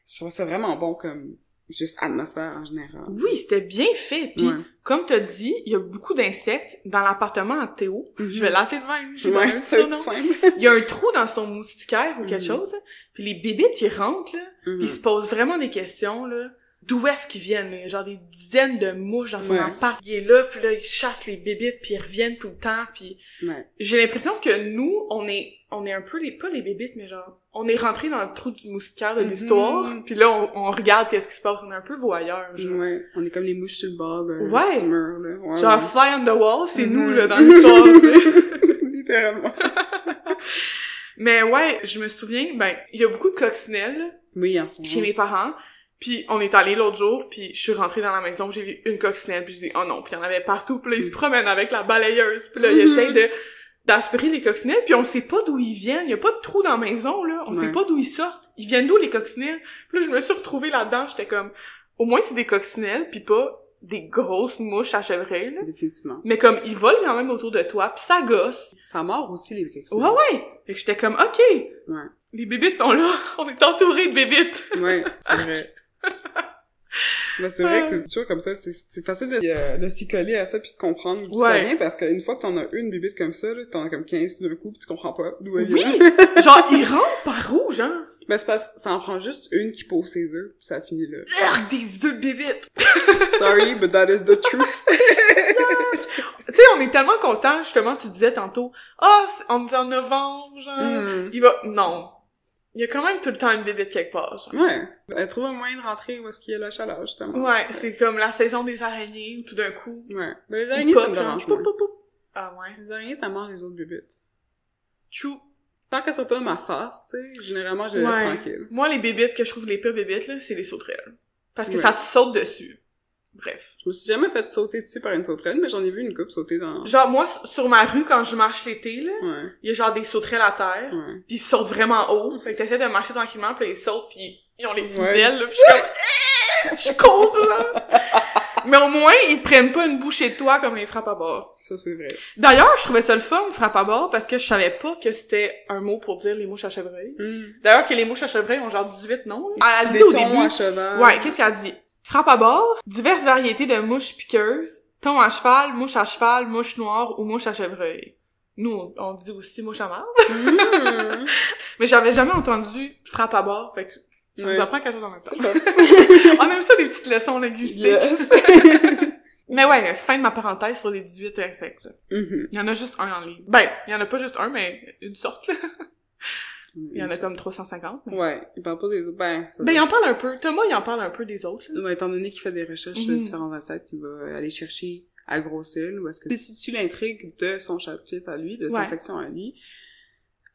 je trouve ça vraiment bon comme juste atmosphère en général. Oui, c'était bien fait. Puis, comme t'as dit, il y a beaucoup d'insectes dans l'appartement à Théo. Je vais l'appeler de même. Ouais, c'est simple. Il y a un trou dans son moustiquaire ou quelque chose. Puis les bébites, ils rentrent, là. Puis ils se posent vraiment des questions, là. D'où est-ce qu'ils viennent, là? Il y a genre des dizaines de mouches dans son appart. Il est là, puis là, il chasse les bébites, puis ils reviennent tout le temps. Puis j'ai l'impression que nous, on est on est un peu pas les bébites, mais genre, on est rentré dans le trou du moustiquaire de l'histoire, puis là, on regarde qu'est-ce qui se passe, on est un peu voyeurs, genre. Ouais, on est comme les mouches sur le bord du mur, là. Ouais, genre, fly on the wall, c'est nous, là, dans l'histoire, tu sais. Littéralement. Mais ouais, je me souviens, il y a beaucoup de coccinelles. Oui, en ce moment. Chez mes parents. Puis on est allé l'autre jour, puis je suis rentrée dans la maison, j'ai vu une coccinelle, puis je dis oh non, puis il y en avait partout, puis là ils se promènent avec la balayeuse, puis là ils essayent d'aspirer les coccinelles, puis on sait pas d'où ils viennent, il y a pas de trou dans la maison là, on sait pas d'où ils sortent, ils viennent d'où les coccinelles. Puis là je me suis retrouvée là-dedans, j'étais comme au moins c'est des coccinelles, puis pas des grosses mouches à chevreuil là. Définitivement. Mais comme ils volent quand même autour de toi, puis ça gosse. Ça mord aussi les coccinelles. Ouais. Fait que j'étais comme OK. Ouais. Les bébites sont là, on est entourés de bébites. Ouais, c'est vrai. Ben, c'est vrai que c'est toujours comme ça, c'est facile de s'y coller à ça puis de comprendre d'où ça vient, parce qu'une fois que t'en as une bébite comme ça, là, t'en as comme 15 d'un coup pis tu comprends pas d'où elle vient. Oui! Genre, ils rentrent par où, genre? Ben, c'est parce que ça en prend juste une qui pose ses œufs pis ça finit là. Des œufs de bébites! Sorry, but that is the truth. Tu sais, on est tellement contents, justement, tu disais tantôt, on est en novembre, genre, il va... Non. Il y a quand même tout le temps une bébite quelque part, genre. Ouais. Elle trouve un moyen de rentrer où est-ce qu'il y a la chaleur, justement. Ouais, c'est comme la saison des araignées, où tout d'un coup... Ouais. Ben, les araignées, ça me dérange moins. Ah ouais. Les araignées, ça mange les autres bébites. Chou. Tant qu'elles sont pas dans ma face, tu sais, généralement, je les laisse tranquilles. Moi, les bébites que je trouve les pires bébites, là, c'est les sauterelles. Parce que ça te saute dessus. Bref. Je me suis jamais fait sauter dessus par une sauterelle, mais j'en ai vu une couple sauter dans... Genre, moi, sur ma rue, quand je marche l'été, là, ouais. Il y a genre des sauterelles à terre, pis ils sautent vraiment haut. Fait que t'essaies de marcher tranquillement, pis là, ils sautent, pis ils ont les petites ailes, là, pis je suis comme... Je cours, là! Mais au moins, ils prennent pas une bouchée de toi comme les frappes à bord. Ça, c'est vrai. D'ailleurs, je trouvais ça le fun, frappe à bord, parce que je savais pas que c'était un mot pour dire les mouches à chevreuil. D'ailleurs, que les mouches à chevreuil ont genre 18 noms. Elle dit au début... à cheval. Ouais, qu'est-ce qu'elle dit? Frappe à bord, diverses variétés de mouches piqueuses, thon à cheval, mouche noire ou mouche à chevreuil. Nous, on dit aussi mouche à marde. Mais j'avais jamais entendu frappe à bord, fait que ça nous apprend quelque chose en même temps. On aime ça, des petites leçons linguistiques. Yes. Mais ouais, fin de ma parenthèse sur les 18 insectes. Il y en a juste un en ligne. Ben, il y en a pas juste un, mais une sorte, là. Il y en a comme 350. Mais... Ouais, il parle pas des autres. Ben, il en parle un peu. Thomas, il en parle un peu des autres. Là. Ouais, étant donné qu'il fait des recherches sur différentes recettes, il va aller chercher à Gros-Île, où est-ce que si tu l'intrigue de son chapitre à lui, de sa section à lui,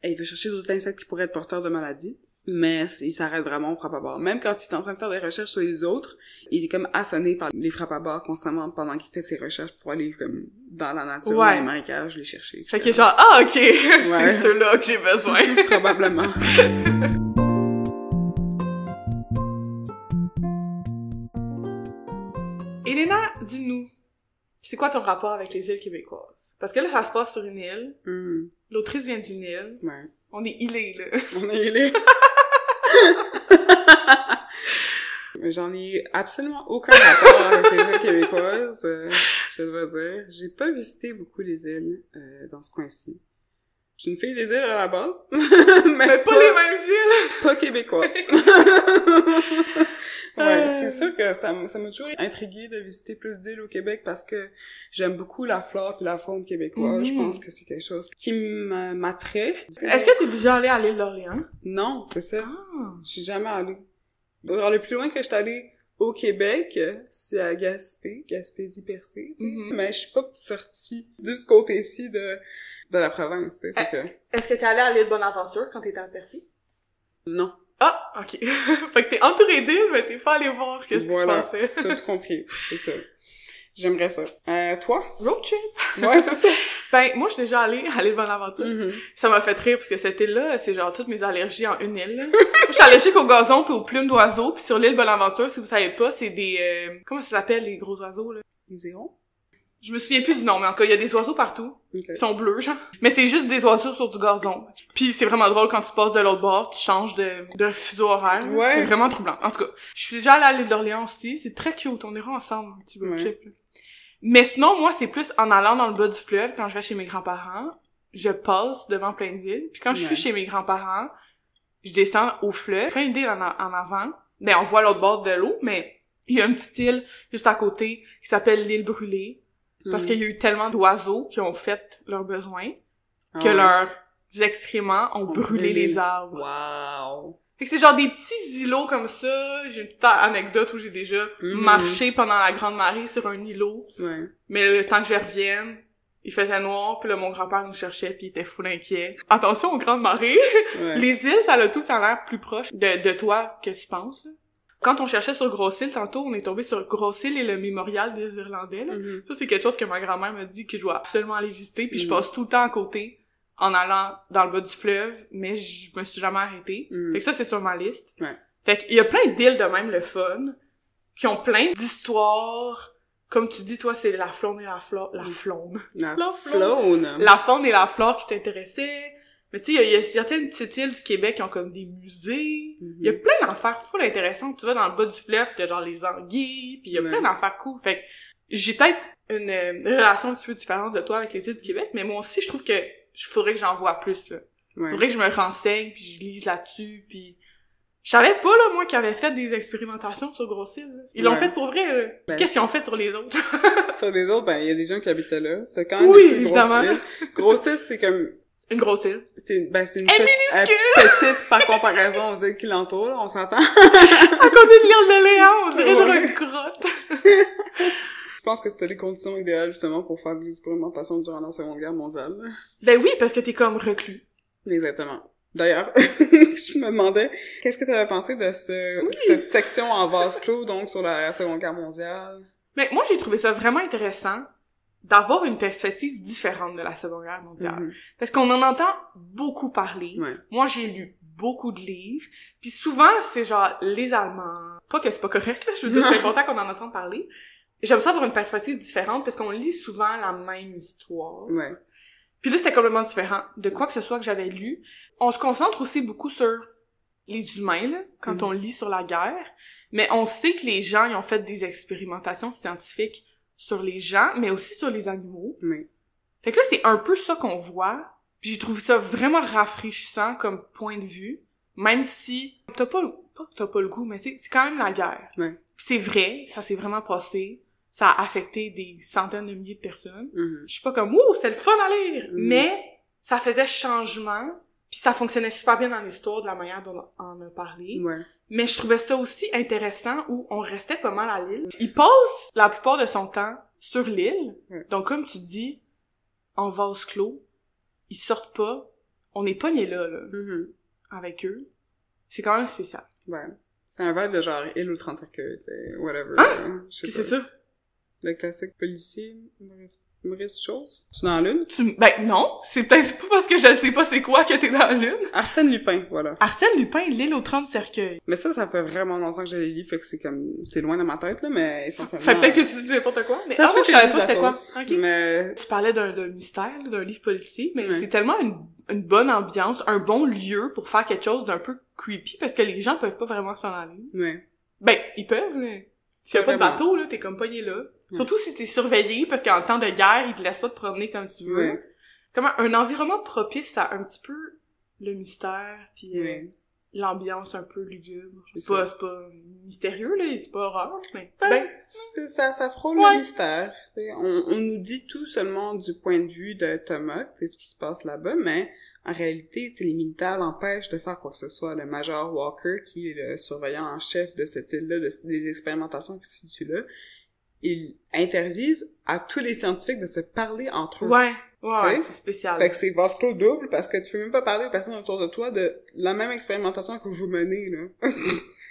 et il va chercher d'autres insectes qui pourraient être porteurs de maladies. Mais il s'arrête vraiment aux frappes à bord. Même quand il est en train de faire des recherches sur les autres, il est comme assoné par les frappes à bord constamment pendant qu'il fait ses recherches pour aller comme dans la nature, dans les marécages, les chercher. Fait qu'il est genre, ok, c'est ceux-là que j'ai besoin. Probablement. Elena, dis-nous, c'est quoi ton rapport avec les îles québécoises? Parce que là, ça se passe sur une île. L'autrice vient d'une île. Ouais. On est îlés, là. On est îlés. J'en ai absolument aucun rapport avec les îles québécoises, je dois dire. J'ai pas visité beaucoup les îles dans ce coin-ci. Je suis une fille des îles à la base. mais pas les mêmes îles! Pas québécoises. Ouais, c'est sûr que ça m'a toujours intriguée de visiter plus d'îles au Québec parce que j'aime beaucoup la flore et la faune québécoise. Je pense que c'est quelque chose qui m'attrait. Est-ce que t'es déjà allée à l'île d'Orléans? Non, c'est ça. Je suis jamais allée. Alors, le plus loin que je suis allée au Québec, c'est à Gaspésie-Percé, mais je suis pas sortie de ce côté-ci de la province, tu sais. Est-ce que t'es allée à l'île Bonaventure quand t'étais à Percé? Non. Ah, ok. Fait que t'es entourée d'îles, mais t'es pas allée voir qu'est-ce qui se passait. T'as tout compris. C'est ça. J'aimerais ça. Toi? Road trip. Ouais, c'est ça. Ben, moi, je suis déjà allée à l'île Bonaventure. Ça m'a fait rire, parce que cette île-là, c'est genre toutes mes allergies en une île. Moi, je suis allergique au gazon puis aux plumes d'oiseaux. Puis sur l'île Bonaventure, si vous savez pas, c'est des... comment ça s'appelle, les gros oiseaux, là? Des hérons? Je me souviens plus du nom, mais en tout cas, il y a des oiseaux partout. Ils sont bleus, genre. Mais c'est juste des oiseaux sur du gazon. Puis c'est vraiment drôle quand tu passes de l'autre bord, tu changes de fuseau horaire. Ouais. C'est vraiment troublant. En tout cas, je suis déjà allée à l'île d'Orléans aussi. C'est très cute. On ira ensemble, un petit road trip. Mais sinon, moi, c'est plus en allant dans le bas du fleuve, quand je vais chez mes grands-parents, je passe devant plein d'îles. Puis quand je suis chez mes grands-parents, je descends au fleuve. Plein d'îles en avant. Ben, on voit l'autre bord de l'eau, mais il y a une petite île juste à côté qui s'appelle l'île Brûlée. Parce qu'il y a eu tellement d'oiseaux qui ont fait leurs besoins que leurs excréments ont brûlé les arbres. Wow! Fait que c'est genre des petits îlots comme ça. J'ai une petite anecdote où j'ai déjà marché pendant la grande marée sur un îlot. Ouais. Mais le temps que je revienne, il faisait noir, puis là, mon grand-père nous cherchait, puis il était full inquiet. Attention aux grandes marées! Ouais. Les îles, ça a tout le temps l'air plus proche de toi que tu penses, là. Quand on cherchait sur Grosse-Île, tantôt, on est tombé sur Grosse-Île et le mémorial des Irlandais, là. Ça, c'est quelque chose que ma grand-mère me dit que je dois absolument aller visiter, puis je passe tout le temps à côté en allant dans le bas du fleuve, mais je me suis jamais arrêtée. Fait que ça, c'est sur ma liste. Ouais. Fait qu'il y a plein d'îles de même, le fun, qui ont plein d'histoires. Comme tu dis, toi, c'est la faune et la flore. La faune. La faune. La faune et la flore qui t'intéressaient. Mais tu sais, il y a certaines petites îles du Québec qui ont comme des musées. Il y a plein d'affaires full intéressantes. Tu vas dans le bas du fleuve, t'as genre les anguilles, puis il y a plein d'affaires cool. Fait que j'ai peut-être une relation un petit peu différente de toi avec les îles du Québec, mais moi aussi, je trouve que faudrait que j'en vois plus, là. Ouais. Faudrait que je me renseigne, puis je lise là-dessus, puis... Je savais pas, là, moi, qu'ils avaient fait des expérimentations sur Grosse-Île. Ils l'ont fait pour vrai, là. Ben, qu'est-ce qu'ils ont fait sur les autres? Sur les autres, ben, il y a des gens qui habitaient là. C'était quand même évidemment. Grosse-Île, c'est comme... Une grosse île. C'est une petite par comparaison aux îles qui l'entourent, là, on s'entend? À côté de l'île de Léon, on dirait genre une grotte. Je pense que c'était les conditions idéales, justement, pour faire des expérimentations durant la Seconde Guerre mondiale. Ben oui, parce que t'es comme reclus. Exactement. D'ailleurs, je me demandais, qu'est-ce que tu avais pensé de cette section en vase clos, donc, sur la Seconde Guerre mondiale? Mais moi, j'ai trouvé ça vraiment intéressant d'avoir une perspective différente de la Seconde Guerre mondiale. Parce qu'on en entend beaucoup parler. Ouais. Moi, j'ai lu beaucoup de livres. Puis souvent, c'est genre les Allemands. Pas que c'est pas correct, là. Je veux dire, c'est important qu'on en entende parler. J'aime ça avoir une perspective différente parce qu'on lit souvent la même histoire. Ouais. Puis là, c'était complètement différent de quoi que ce soit que j'avais lu. On se concentre aussi beaucoup sur les humains, là, quand on lit sur la guerre. Mais on sait que les gens, ils ont fait des expérimentations scientifiques sur les gens, mais aussi sur les animaux. Oui. Fait que là, c'est un peu ça qu'on voit. Puis j'ai trouvé ça vraiment rafraîchissant comme point de vue. Même si pas que t'as pas le goût, mais c'est quand même la guerre. Ouais. Puis c'est vrai, ça s'est vraiment passé. Ça a affecté des centaines de milliers de personnes. Je suis pas comme, ouh, c'est le fun à lire! Mais ça faisait changement, puis ça fonctionnait super bien dans l'histoire de la manière dont on en a parlé. Ouais. Mais je trouvais ça aussi intéressant où on restait pas mal à l'île. Il passe la plupart de son temps sur l'île. Donc, comme tu dis, en vase clos, ils sortent pas. On est pognés là, avec eux. C'est quand même spécial. Ouais. C'est un vibe de genre île ou 35 queues, tu sais, whatever. Qu'est-ce que c'est ça? Le classique policier, Maurice Chose. Tu es dans la lune? Ben non, c'est peut-être pas parce que je sais pas c'est quoi que t'es dans la lune. Arsène Lupin, voilà. Arsène Lupin, l'île aux 30 cercueils. Mais ça fait vraiment longtemps que je l'ai lu, fait que c'est loin dans ma tête, là, mais essentiellement... Fait peut-être que tu dis n'importe quoi, mais ça moi je savais pas c'était quoi. Okay. Mais... Tu parlais d'un mystère, d'un livre policier, mais c'est tellement une bonne ambiance, un bon lieu pour faire quelque chose d'un peu creepy, parce que les gens peuvent pas vraiment s'en aller. Ouais. Ben, ils peuvent, mais... S'il y a pas de bateau, là, t'es comme pogné là. Surtout si t'es surveillé, parce qu'en temps de guerre, ils te laissent pas te promener comme tu veux. C'est comme un environnement propice à un petit peu le mystère, puis l'ambiance un peu lugubre. C'est pas mystérieux, là, c'est pas horreur, mais... Ça frôle le mystère. On nous dit tout seulement du point de vue de Thomas, c'est ce qui se passe là-bas, mais... En réalité, les militaires l'empêchent de faire quoi que ce soit. Le Major Walker, qui est le surveillant en chef de cette île-là, des expérimentations qui se situent là, ils interdisent à tous les scientifiques de se parler entre eux. Ouais, c'est spécial. Fait que c'est vase clos double, parce que tu peux même pas parler aux personnes autour de toi de la même expérimentation que vous menez, là.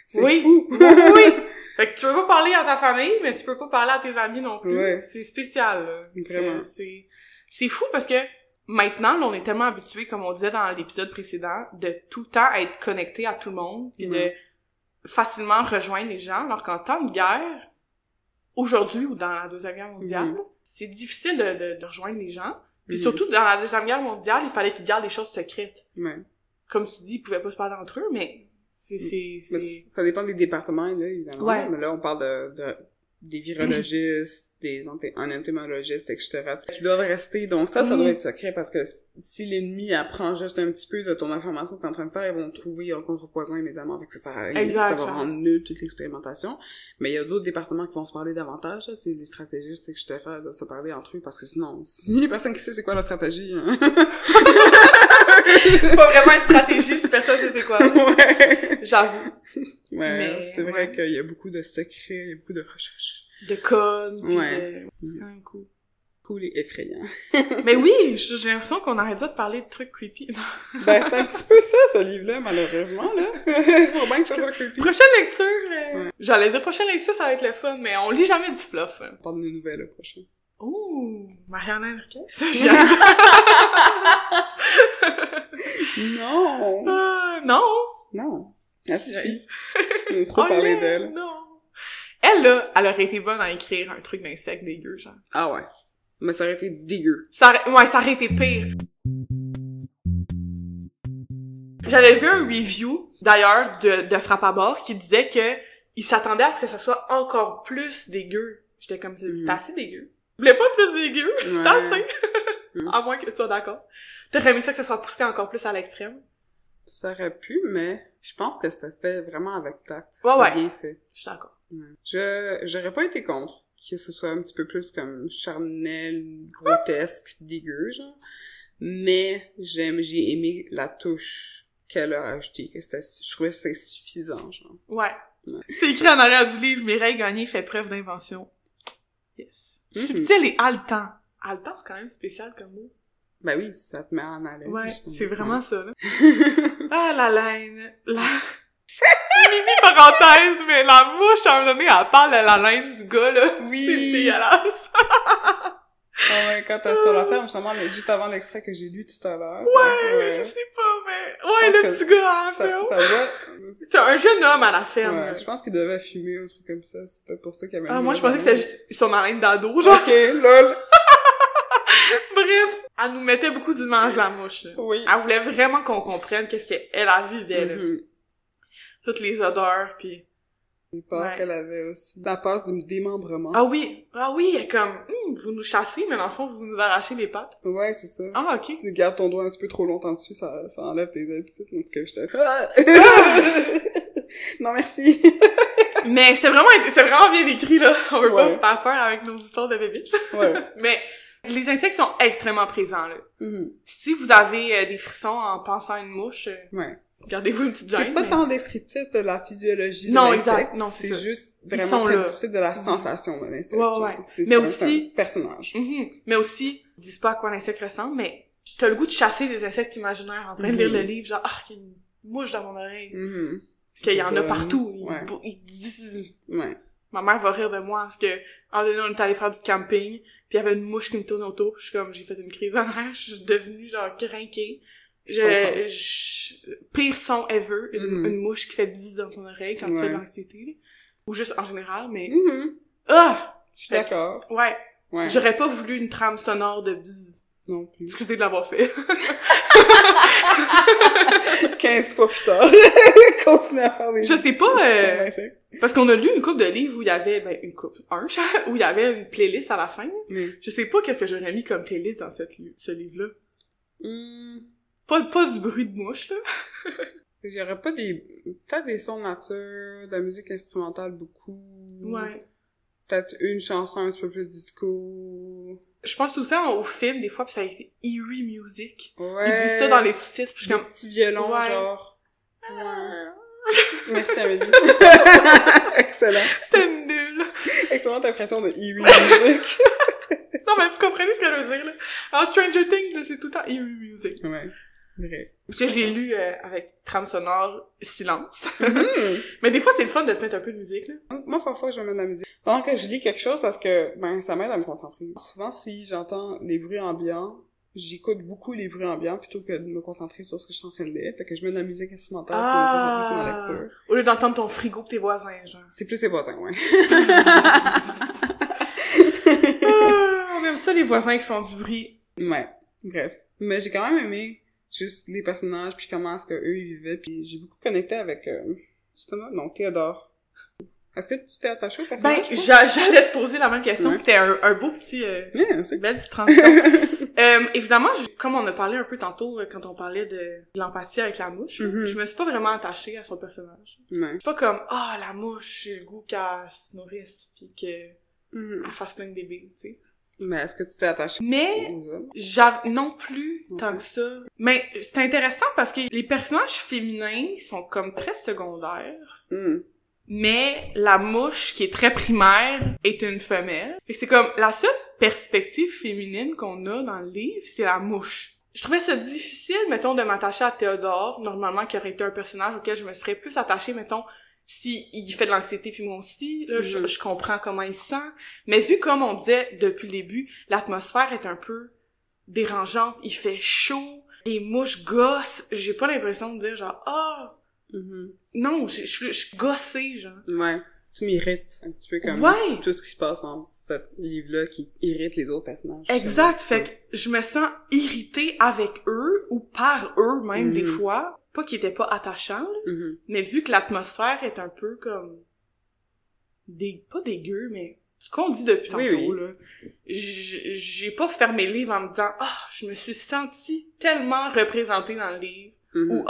C'est fou! Oui! Fait que tu peux pas parler à ta famille, mais tu peux pas parler à tes amis non plus. Ouais. C'est spécial, là. Vraiment. C'est fou parce que maintenant, là, on est tellement habitués, comme on disait dans l'épisode précédent, de tout le temps être connecté à tout le monde, puis de facilement rejoindre les gens, alors qu'en temps de guerre, aujourd'hui ou dans la Deuxième Guerre mondiale, c'est difficile de rejoindre les gens. Puis surtout, dans la Deuxième Guerre mondiale, il fallait qu'ils gardent les choses secrètes. Comme tu dis, ils pouvaient pas se parler entre eux, mais ça dépend des départements, là, évidemment. Mais là, on parle des virologistes, un entomologiste, etc. qui doivent rester. Donc ça doit être secret parce que si l'ennemi apprend juste un petit peu de ton information que t'es en train de faire, ils vont trouver un contrepoison immédiatement. Fait que ça sert à rien. Ça va rendre nul toute l'expérimentation. Mais il y a d'autres départements qui vont se parler davantage, tu sais, les stratégistes, etc. doivent se parler entre eux parce que sinon, il y a personne qui sait c'est quoi la stratégie, hein. C'est pas vraiment une stratégie si personne sait c'est quoi. Ouais. J'avoue. Ouais, Mais, c'est vrai qu'il y a beaucoup de secrets, il y a beaucoup de recherches. De code, pis Ouais. c'est quand même cool. Cool et effrayant. Mais oui, j'ai l'impression qu'on n'arrête pas de parler de trucs creepy. Ben, c'est un petit peu ça, ce livre-là, malheureusement, là. Faut bien que ça soit creepy. Prochaine lecture, j'allais dire prochaine lecture, ça va être le fun, mais on lit jamais du fluff. On parle de nos nouvelles, le prochain. Ouh, Mariana Enriquez. Ça, Non! non! Non. Elle suffit. On a trop parlé d'elle. Non! Elle, là, elle aurait été bonne à écrire un truc d'insecte dégueu, genre. Ah ouais. Mais ça aurait été dégueu. Ça aurait été pire. J'avais vu un review, d'ailleurs, de Frappe à bord, qui disait que il s'attendait à ce que ça soit encore plus dégueu. J'étais comme, c'est assez dégueu. Je voulais pas plus dégueu, c'est assez. À moins que tu sois d'accord. T'aurais aimé ça que ça soit poussé encore plus à l'extrême? Ça aurait pu, mais je pense que c'était fait vraiment avec tact. Ouais. Bien fait. Je suis d'accord. Ouais. J'aurais pas été contre que ce soit un petit peu plus comme charnel, grotesque, dégueu, genre. Mais j'ai aimé la touche qu'elle a ajoutée, je trouvais que c'était suffisant, genre. Ouais. C'est écrit en arrière du livre, Mireille Gagné fait preuve d'invention. Yes. Subtil et haletant. Haletant, c'est quand même spécial comme mot. Ben oui, ça te met en haleine. Ouais, justement. c'est vraiment ça, là. Ah, la laine. Mini parenthèse, mais la mouche, à un moment donné, elle parle de la laine du gars, là. Oui. C'est dégueulasse. Ah ouais, quand t'es sur la ferme, justement, juste avant l'extrait que j'ai lu tout à l'heure. Ouais, je sais pas, mais... Ouais, le petit gars à la ferme. Ça doit... C'était un jeune homme à la ferme. Ouais, je pense qu'il devait fumer un truc comme ça, c'était pour ça qu'il avait... Ah, moi, je pensais que c'était juste son haleine d'ado, genre. Ok, lol. Bref, elle nous mettait beaucoup d'images, la mouche, là. Oui. Elle voulait vraiment qu'on comprenne qu'est-ce qu'elle a vivait, là. Toutes les odeurs, pis... Les peurs qu'elle avait aussi. La peur du démembrement. Ah oui, elle est comme, vous nous chassez, mais dans le fond, vous nous arrachez les pattes. Ouais, c'est ça. Ah, ok. Si tu gardes ton doigt un petit peu trop longtemps dessus, ça enlève tes habitudes. En tout cas, j'étais... Non, merci. Mais c'était vraiment bien écrit, là. On veut pas vous faire peur avec nos histoires de bébites. Ouais. Mais les insectes sont extrêmement présents, là. Si vous avez des frissons en pensant à une mouche, gardez-vous une petite gêne. C'est pas tant descriptif de la physiologie de non, l'insecte. exact. Non, c'est juste vraiment très difficile de la sensation de l'insecte. Ouais. Mais aussi... un personnage. Mais aussi, ils disent pas à quoi l'insecte ressemble, mais t'as le goût de chasser des insectes imaginaires en train de lire le livre, genre, il y a une mouche dans mon oreille. Parce qu'il y en a partout. Ils disent... Ouais. Ma mère va rire de moi, parce que, en donné, on est allé faire du camping, puis il y avait une mouche qui me tourne autour, puis j'ai fait une crise en nerfs, je suis devenue, genre, crinquée. Pire son ever, une mouche qui fait bzzz dans ton oreille quand tu fais de l'anxiété, là. Ou juste en général, mais... Je suis d'accord. Ouais. J'aurais pas voulu une trame sonore de bzzz. Non plus. Excusez de l'avoir fait. 15 fois plus tard. Continue à faire les... Je sais pas, parce qu'on a lu une couple de livres où il y avait, où il y avait une playlist à la fin. Je sais pas qu'est-ce que j'aurais mis comme playlist dans ce livre-là. Pas du bruit de mouche, là. J'aurais pas peut-être des sons de nature, de la musique instrumentale beaucoup. Ouais. Peut-être une chanson un petit peu plus disco. Je pense aussi au film, des fois, pis ça a été eerie music. Ouais. Ils disent ça dans les sous-titres, pis je suis comme... petit violon, genre. Merci, Amélie. Excellent. C'était nul. Excellente impression de eerie music. Non, mais vous comprenez ce qu'elle veut dire, là. Alors, Stranger Things, c'est tout le temps eerie music. Ouais. Vrai. Parce que je l'ai lu avec trame sonore, silence. Mais des fois, c'est le fun de te mettre un peu de musique, là. Moi, parfois, je mets de la musique. Pendant que je lis quelque chose, parce que, ça m'aide à me concentrer. Souvent, si j'entends les bruits ambiants, j'écoute beaucoup les bruits ambiants plutôt que de me concentrer sur ce que je suis en train de lire. Fait que je mets de la musique instrumentale pour me concentrer sur ma lecture. Au lieu d'entendre ton frigo pis tes voisins, genre. C'est plus ses voisins, ouais. On aime ça, les voisins qui font du bruit. Ouais. Bref. Mais j'ai quand même aimé juste les personnages puis comment est-ce que eux ils vivaient, puis j'ai beaucoup connecté avec Théodore. Est-ce que tu t'es attaché au personnage? J'allais te poser la même question. C'était un beau petit belle petite transition. Évidemment, comme on a parlé un peu tantôt quand on parlait de l'empathie avec la mouche, je me suis pas vraiment attachée à son personnage. C'est pas comme la mouche, j'ai le goût qu'elle se nourrisse puis qu'elle fasse plein de bébés, tu sais. Mais est-ce que tu t'es attachée Mais, aux hommes? non plus tant que ça. Mais c'est intéressant parce que les personnages féminins sont comme très secondaires. Mais la mouche, qui est très primaire, est une femelle. Fait que c'est comme la seule perspective féminine qu'on a dans le livre, c'est la mouche. Je trouvais ça difficile, mettons, de m'attacher à Théodore, normalement, qui aurait été un personnage auquel je me serais plus attachée, mettons, si il fait de l'anxiété puis moi aussi, là, je comprends comment il se sent. Mais vu comme on disait depuis le début, l'atmosphère est un peu dérangeante, il fait chaud, les mouches gossent, j'ai pas l'impression de dire genre, non, je suis gossée, genre. Ouais. Tu m'irrites un petit peu comme tout ce qui se passe dans ce livre-là qui irrite les autres personnages. Exact. Fait que je me sens irritée avec eux ou par eux même des fois. Pas qu'ils étaient pas attachants, là, mais vu que l'atmosphère est un peu comme pas dégueu, mais ce qu'on dit depuis tantôt, là, j'ai pas fermé le livre en me disant je me suis sentie tellement représentée dans le livre ou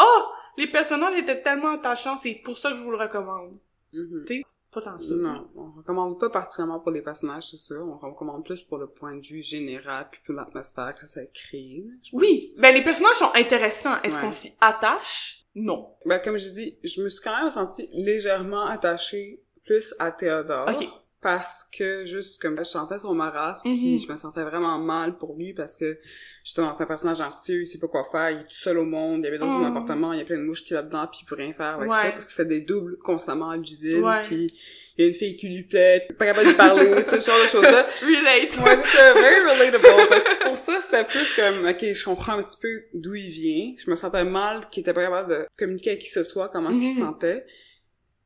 les personnages étaient tellement attachants, c'est pour ça que je vous le recommande. Tu sais, c'est pas tant ça. Non, on recommande pas particulièrement pour les personnages, c'est sûr. On recommande plus pour le point de vue général puis pour l'atmosphère que ça crée. Oui, ben les personnages sont intéressants. Est-ce qu'on s'y attache? Non. Ben comme je dis, je me suis quand même sentie légèrement attachée plus à Théodore. OK. Parce que juste comme je sentais son marasme puis je me sentais vraiment mal pour lui parce que justement c'est un personnage anxieux, il sait pas quoi faire, il est tout seul au monde, il est dans son appartement, il y a plein de mouches qui là-dedans puis il peut rien faire avec ça parce qu'il fait des doubles constamment à l'usine puis il y a une fille qui lui plaît, pas capable de parler, ce genre de choses-là. Relate. Ouais, c'est ça, very relatable. Pour ça, c'était plus comme, ok, je comprends un petit peu d'où il vient. Je me sentais mal qu'il était pas capable de communiquer avec qui que ce soit, comment est-ce qu'il se sentait.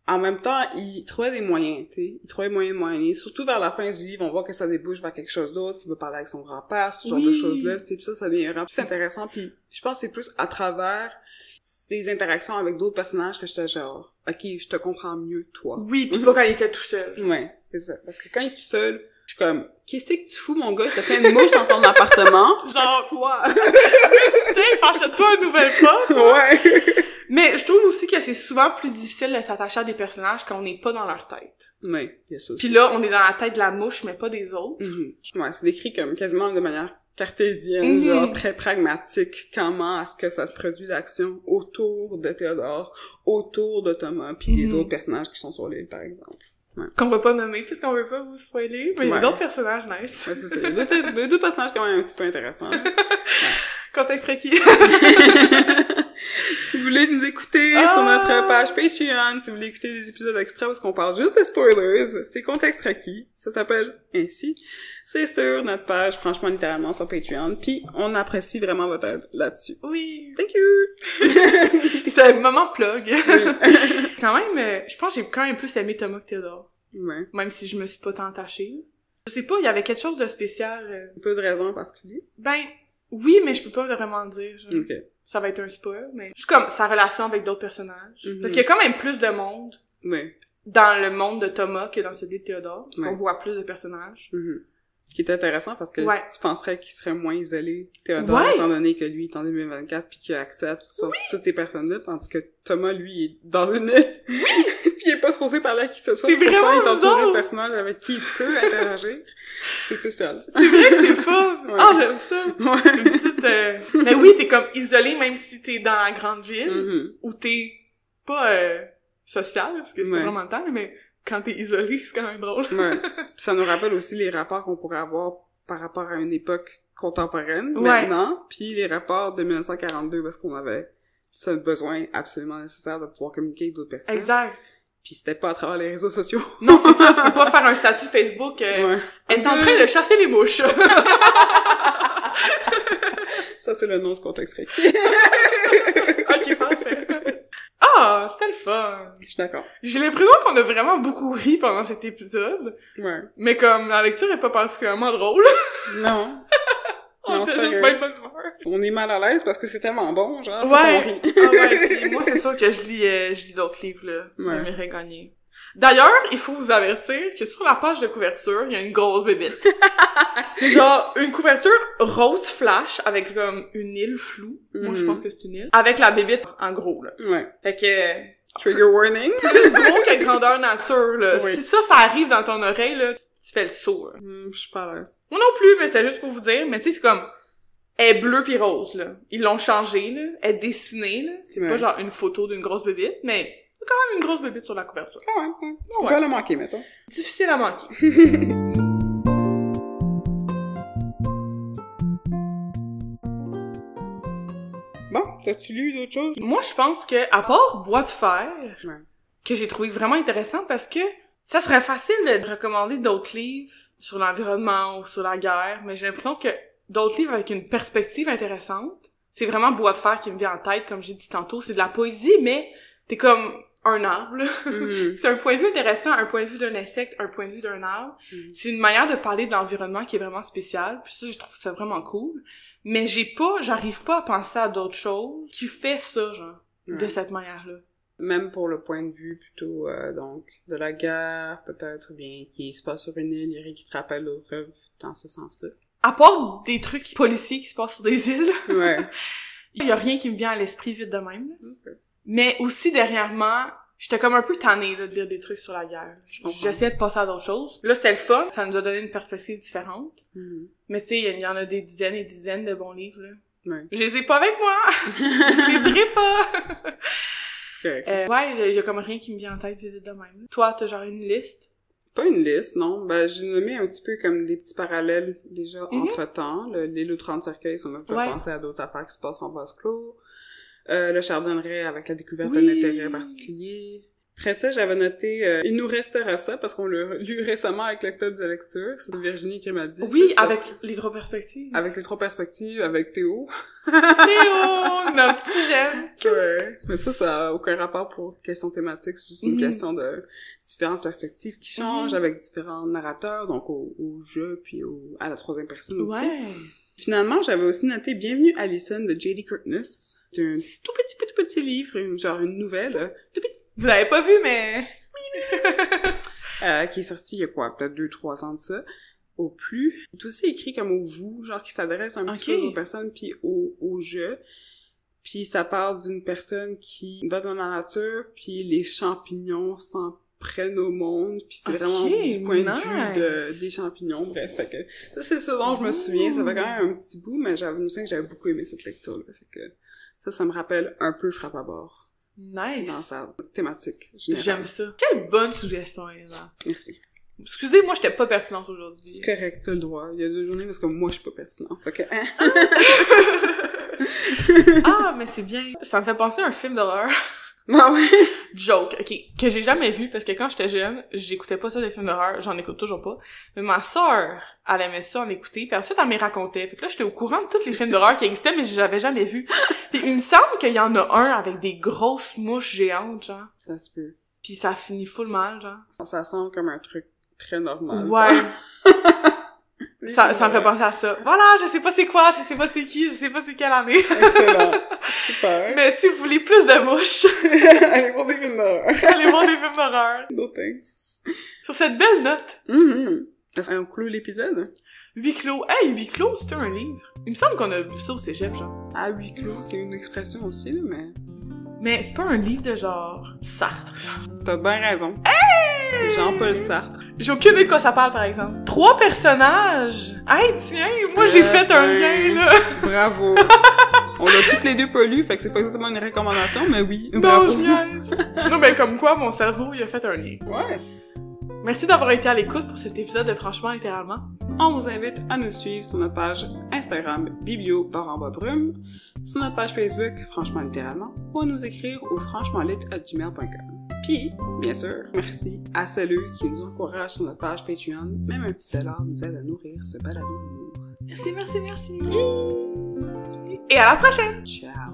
En même temps, il trouvait des moyens, tu sais. Il trouvait moyen de moyenner. Surtout vers la fin du livre, on voit que ça débouche vers quelque chose d'autre. Il veut parler avec son grand-père, ce genre de choses-là, tu sais. Puis ça devient vraiment plus intéressant. Puis je pense que c'est plus à travers ces interactions avec d'autres personnages que j'étais genre, ok, je te comprends mieux que toi. Oui, pis pas quand il était tout seul. Ouais, c'est ça. Parce que quand il est tout seul, je suis comme, qu'est-ce que tu fous, mon gars? T'as plein de mouches dans ton appartement. Genre, quoi? Putain, achète-toi un nouvel pote. Ouais. Mais je trouve aussi que c'est souvent plus difficile de s'attacher à des personnages quand on n'est pas dans leur tête. Oui, bien sûr. Puis là, on est dans la tête de la mouche, mais pas des autres. Ouais, c'est décrit comme quasiment de manière cartésienne, genre très pragmatique, comment est-ce que ça se produit l'action autour de Théodore, autour de Thomas, puis des autres personnages qui sont sur l'île, par exemple. Ouais. Qu'on va pas nommer, puisqu'on veut pas vous spoiler, mais il y a d'autres personnages nice. Ouais, c'est ça. Deux personnages quand même un petit peu intéressants. Contexte requis. Si vous voulez nous écouter sur notre page Patreon, si vous voulez écouter des épisodes extra parce qu'on parle juste de spoilers, c'est Contexte requis. Ça s'appelle ainsi. C'est sur notre page, franchement, littéralement, sur Patreon. Puis, on apprécie vraiment votre aide là-dessus. Oui. Thank you! C'est un moment plug. Quand même, je pense que j'ai quand même plus aimé Thomas que Théodore. Ouais. Même si je me suis pas tant attachée. Je sais pas, il y avait quelque chose de spécial. Peu de raison en particulier? Ben, oui, mais je peux pas vraiment le dire. Genre. OK. Ça va être un spoil, mais juste comme sa relation avec d'autres personnages. Parce qu'il y a quand même plus de monde dans le monde de Thomas que dans celui de Théodore. Parce qu'on voit plus de personnages. Ce qui est intéressant parce que tu penserais qu'il serait moins isolé, Théodore, étant donné que lui est en 2024 puis qu'il a accès à toutes ces personnes-là, tandis que Thomas, lui, est dans une île. Puis il est pas supposé parler à qui que ce soit. C'est vraiment il est entouré de personnages avec qui il peut interagir. C'est spécial. C'est vrai que c'est fun! J'aime ça! Une petite, mais oui, t'es comme isolé même si t'es dans la grande ville, où t'es pas social, parce que c'est pas vraiment le temps, mais quand t'es isolé, c'est quand même drôle. Ouais. Puis ça nous rappelle aussi les rapports qu'on pourrait avoir par rapport à une époque contemporaine, maintenant, puis les rapports de 1942, parce qu'on avait ce besoin absolument nécessaire de pouvoir communiquer avec d'autres personnes. Exact. Puis c'était pas à travers les réseaux sociaux. Non, c'est ça, tu peux pas faire un statut Facebook, elle est en train de chasser les mouches. Ça, c'est le nom de Contexte requis. Ok, parfait. C'était le fun. Je suis d'accord. J'ai l'impression qu'on a vraiment beaucoup ri pendant cet épisode. Ouais. Mais comme la lecture est pas particulièrement drôle. Non. On était juste bien de bonne humeur. On est mal à l'aise parce que c'est tellement bon, genre, faut qu'on rit. Puis moi, c'est sûr que je lis d'autres livres, là. J'aimerais gagner. D'ailleurs, il faut vous avertir que sur la page de couverture, il y a une grosse bébête. C'est genre une couverture rose flash avec comme une île floue. Moi, je pense que c'est une île. Avec la bébête en gros, là. Ouais. Fait que... Trigger warning. Plus gros que grandeur nature, là. Si ça arrive dans ton oreille, là, tu fais le saut, là. Je suis pas à l'aise. Moi non plus, mais c'est juste pour vous dire. Mais tu sais, c'est comme... Elle est bleue pis rose, là. Ils l'ont changée, là. Elle est dessinée, là. C'est pas genre une photo d'une grosse bébite, mais quand même une grosse bébite sur la couverture. Quand même, hein. On peut la manquer, mettons. Difficile à manquer. Bon, t'as-tu lu d'autres choses? Moi, je pense que, à part Bois de fer, que j'ai trouvé vraiment intéressant parce que ça serait facile de recommander d'autres livres sur l'environnement ou sur la guerre, mais j'ai l'impression que d'autres livres avec une perspective intéressante, c'est vraiment Bois de fer qui me vient en tête, comme j'ai dit tantôt. C'est de la poésie, mais t'es comme un arbre, là. C'est un point de vue intéressant, un point de vue d'un insecte, un point de vue d'un arbre. C'est une manière de parler de l'environnement qui est vraiment spéciale, puis ça, je trouve ça vraiment cool. Mais j'arrive pas à penser à d'autres choses qui fait ça, genre, de cette manière-là. Même pour le point de vue plutôt, donc, de la guerre, peut-être, bien, qui se passe sur une île, il y a rien qui te rappelle d'autres œuvres dans ce sens-là. À part des trucs policiers qui se passent sur des îles, ouais. Il y a rien qui me vient à l'esprit vite de même. Okay. Mais aussi, dernièrement, j'étais comme un peu tannée là, de lire des trucs sur la guerre. J'essayais de passer à d'autres choses. Là, c'était le fun. Ça nous a donné une perspective différente. Mais tu sais, il y en a des dizaines et dizaines de bons livres. Là. Ouais. Je les ai pas avec moi! Je les dirai pas! C'est correct. Ouais, il y a comme rien qui me vient en tête vite de même. Toi, t'as genre une liste? Pas une liste, non. Ben, j'ai nommé un petit peu comme des petits parallèles, déjà, entre-temps. L'île aux 30 cercueils, ça m'a fait penser à d'autres affaires qui se passent en vase clos. Le chardonneret avec la découverte d'un intérêt particulier. Après ça, j'avais noté Il nous restera ça, parce qu'on l'a lu récemment avec le club de lecture. C'est Virginie qui m'a dit. Oui, avec les 3 perspectives. Avec les 3 perspectives, avec Théo. Théo! Notre petit jeune! Ouais. Mais ça a aucun rapport pour question thématique. C'est juste une question de différentes perspectives qui changent avec différents narrateurs, donc au jeu, puis à la 3e personne aussi. Ouais. Finalement, j'avais aussi noté Bienvenue Alison de J.D. Curtis. C'est un tout petit livre, genre une nouvelle, tout petit. Vous l'avez pas vu, mais... qui est sorti il y a quoi, peut-être 2-3 ans de ça, au plus. C'est aussi écrit comme au vous, genre qui s'adresse un petit peu aux personnes, puis au jeu. Puis ça parle d'une personne qui va dans la nature, puis les champignons s'en prennent au monde, puis c'est vraiment du point de vue des champignons, bref, fait que ça c'est ce dont je me souviens, ça fait quand même un petit bout, mais je me souviens que j'avais beaucoup aimé cette lecture-là, fait que ça me rappelle un peu Frappe à bord. Nice! Dans sa thématique générale. J'aime ça. Quelle bonne suggestion, là. Merci. Excusez, moi j'étais pas pertinente aujourd'hui. C'est correct, t'as le droit. Il y a 2 journées parce que moi je suis pas pertinente, fait que... Ah, mais c'est bien. Ça me fait penser à un film d'horreur. Ah ouais? Joke, ok, que j'ai jamais vu, parce que quand j'étais jeune, j'écoutais pas ça des films d'horreur, j'en écoute toujours pas. Mais ma sœur, elle aimait ça en écouter, puis ensuite elle m'y racontait. Fait que là, j'étais au courant de tous les films d'horreur qui existaient, mais je l'avais jamais vu. Puis il me semble qu'il y en a un avec des grosses mouches géantes, genre. Ça se peut. Puis ça finit full mal, genre. Ça semble comme un truc très normal. Ouais. Ça me fait penser à ça. Voilà, je sais pas c'est quoi, je sais pas c'est qui, je sais pas c'est quelle année. Excellent. Super. Mais si vous voulez plus de mouches... allez voir des films d'horreur. Allez voir des films d'horreur. No thanks. Sur cette belle note. Est-ce qu'on clôt l'épisode? Huis clos. Hey, huis clos, c'est un livre. Il me semble qu'on a vu ça au cégep, genre. Ah, huis clos, c'est une expression aussi, là, mais... Mais c'est pas un livre de genre Sartre, genre. T'as bien raison. Hey! Jean-Paul Sartre. J'ai aucune idée de quoi ça parle, par exemple. 3 personnages! Hey, tiens, moi j'ai fait un lien, là! Bravo! On l'a toutes les 2 pas lu, fait que c'est pas exactement une recommandation, mais oui. Non, bravo. je niaise. Non, mais comme quoi, mon cerveau, il a fait un lien. Ouais. Merci d'avoir été à l'écoute pour cet épisode de Franchement Littéralement. On vous invite à nous suivre sur notre page Instagram biblio_brume, sur notre page Facebook Franchement Littéralement, ou à nous écrire au franchemanslit@gmail.com. Puis, bien sûr, merci à celles qui nous encouragent sur notre page Patreon. Même un petit dollar nous aide à nourrir ce balado d'humour. Merci, merci, merci. Et à la prochaine! Ciao!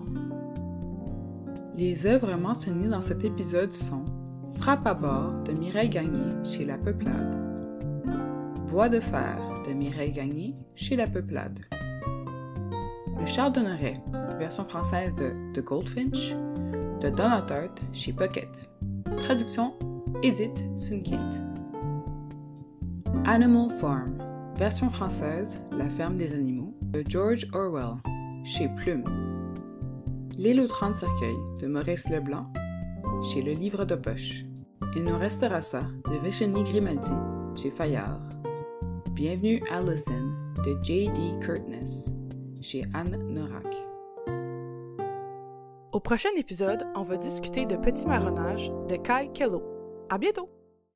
Les œuvres mentionnées dans cet épisode sont Frappe à bord de Mireille Gagné chez La Peuplade, Bois de fer de Mireille Gagné chez La Peuplade, Le Chardonneret, version française de The Goldfinch, de Donna Tartt chez Pocket. Traduction Edith Sunkind. Animal Farm, version française La ferme des animaux, de George Orwell chez Plume. L'île aux 30 cercueils de Maurice Leblanc chez Le Livre de Poche. Il nous restera ça de Virginie Grimaldi chez Fayard. Bienvenue à Listen de J.D. Curtness chez Anne Norac. Au prochain épisode, on va discuter de Petit marronnage de Kai Kello. À bientôt!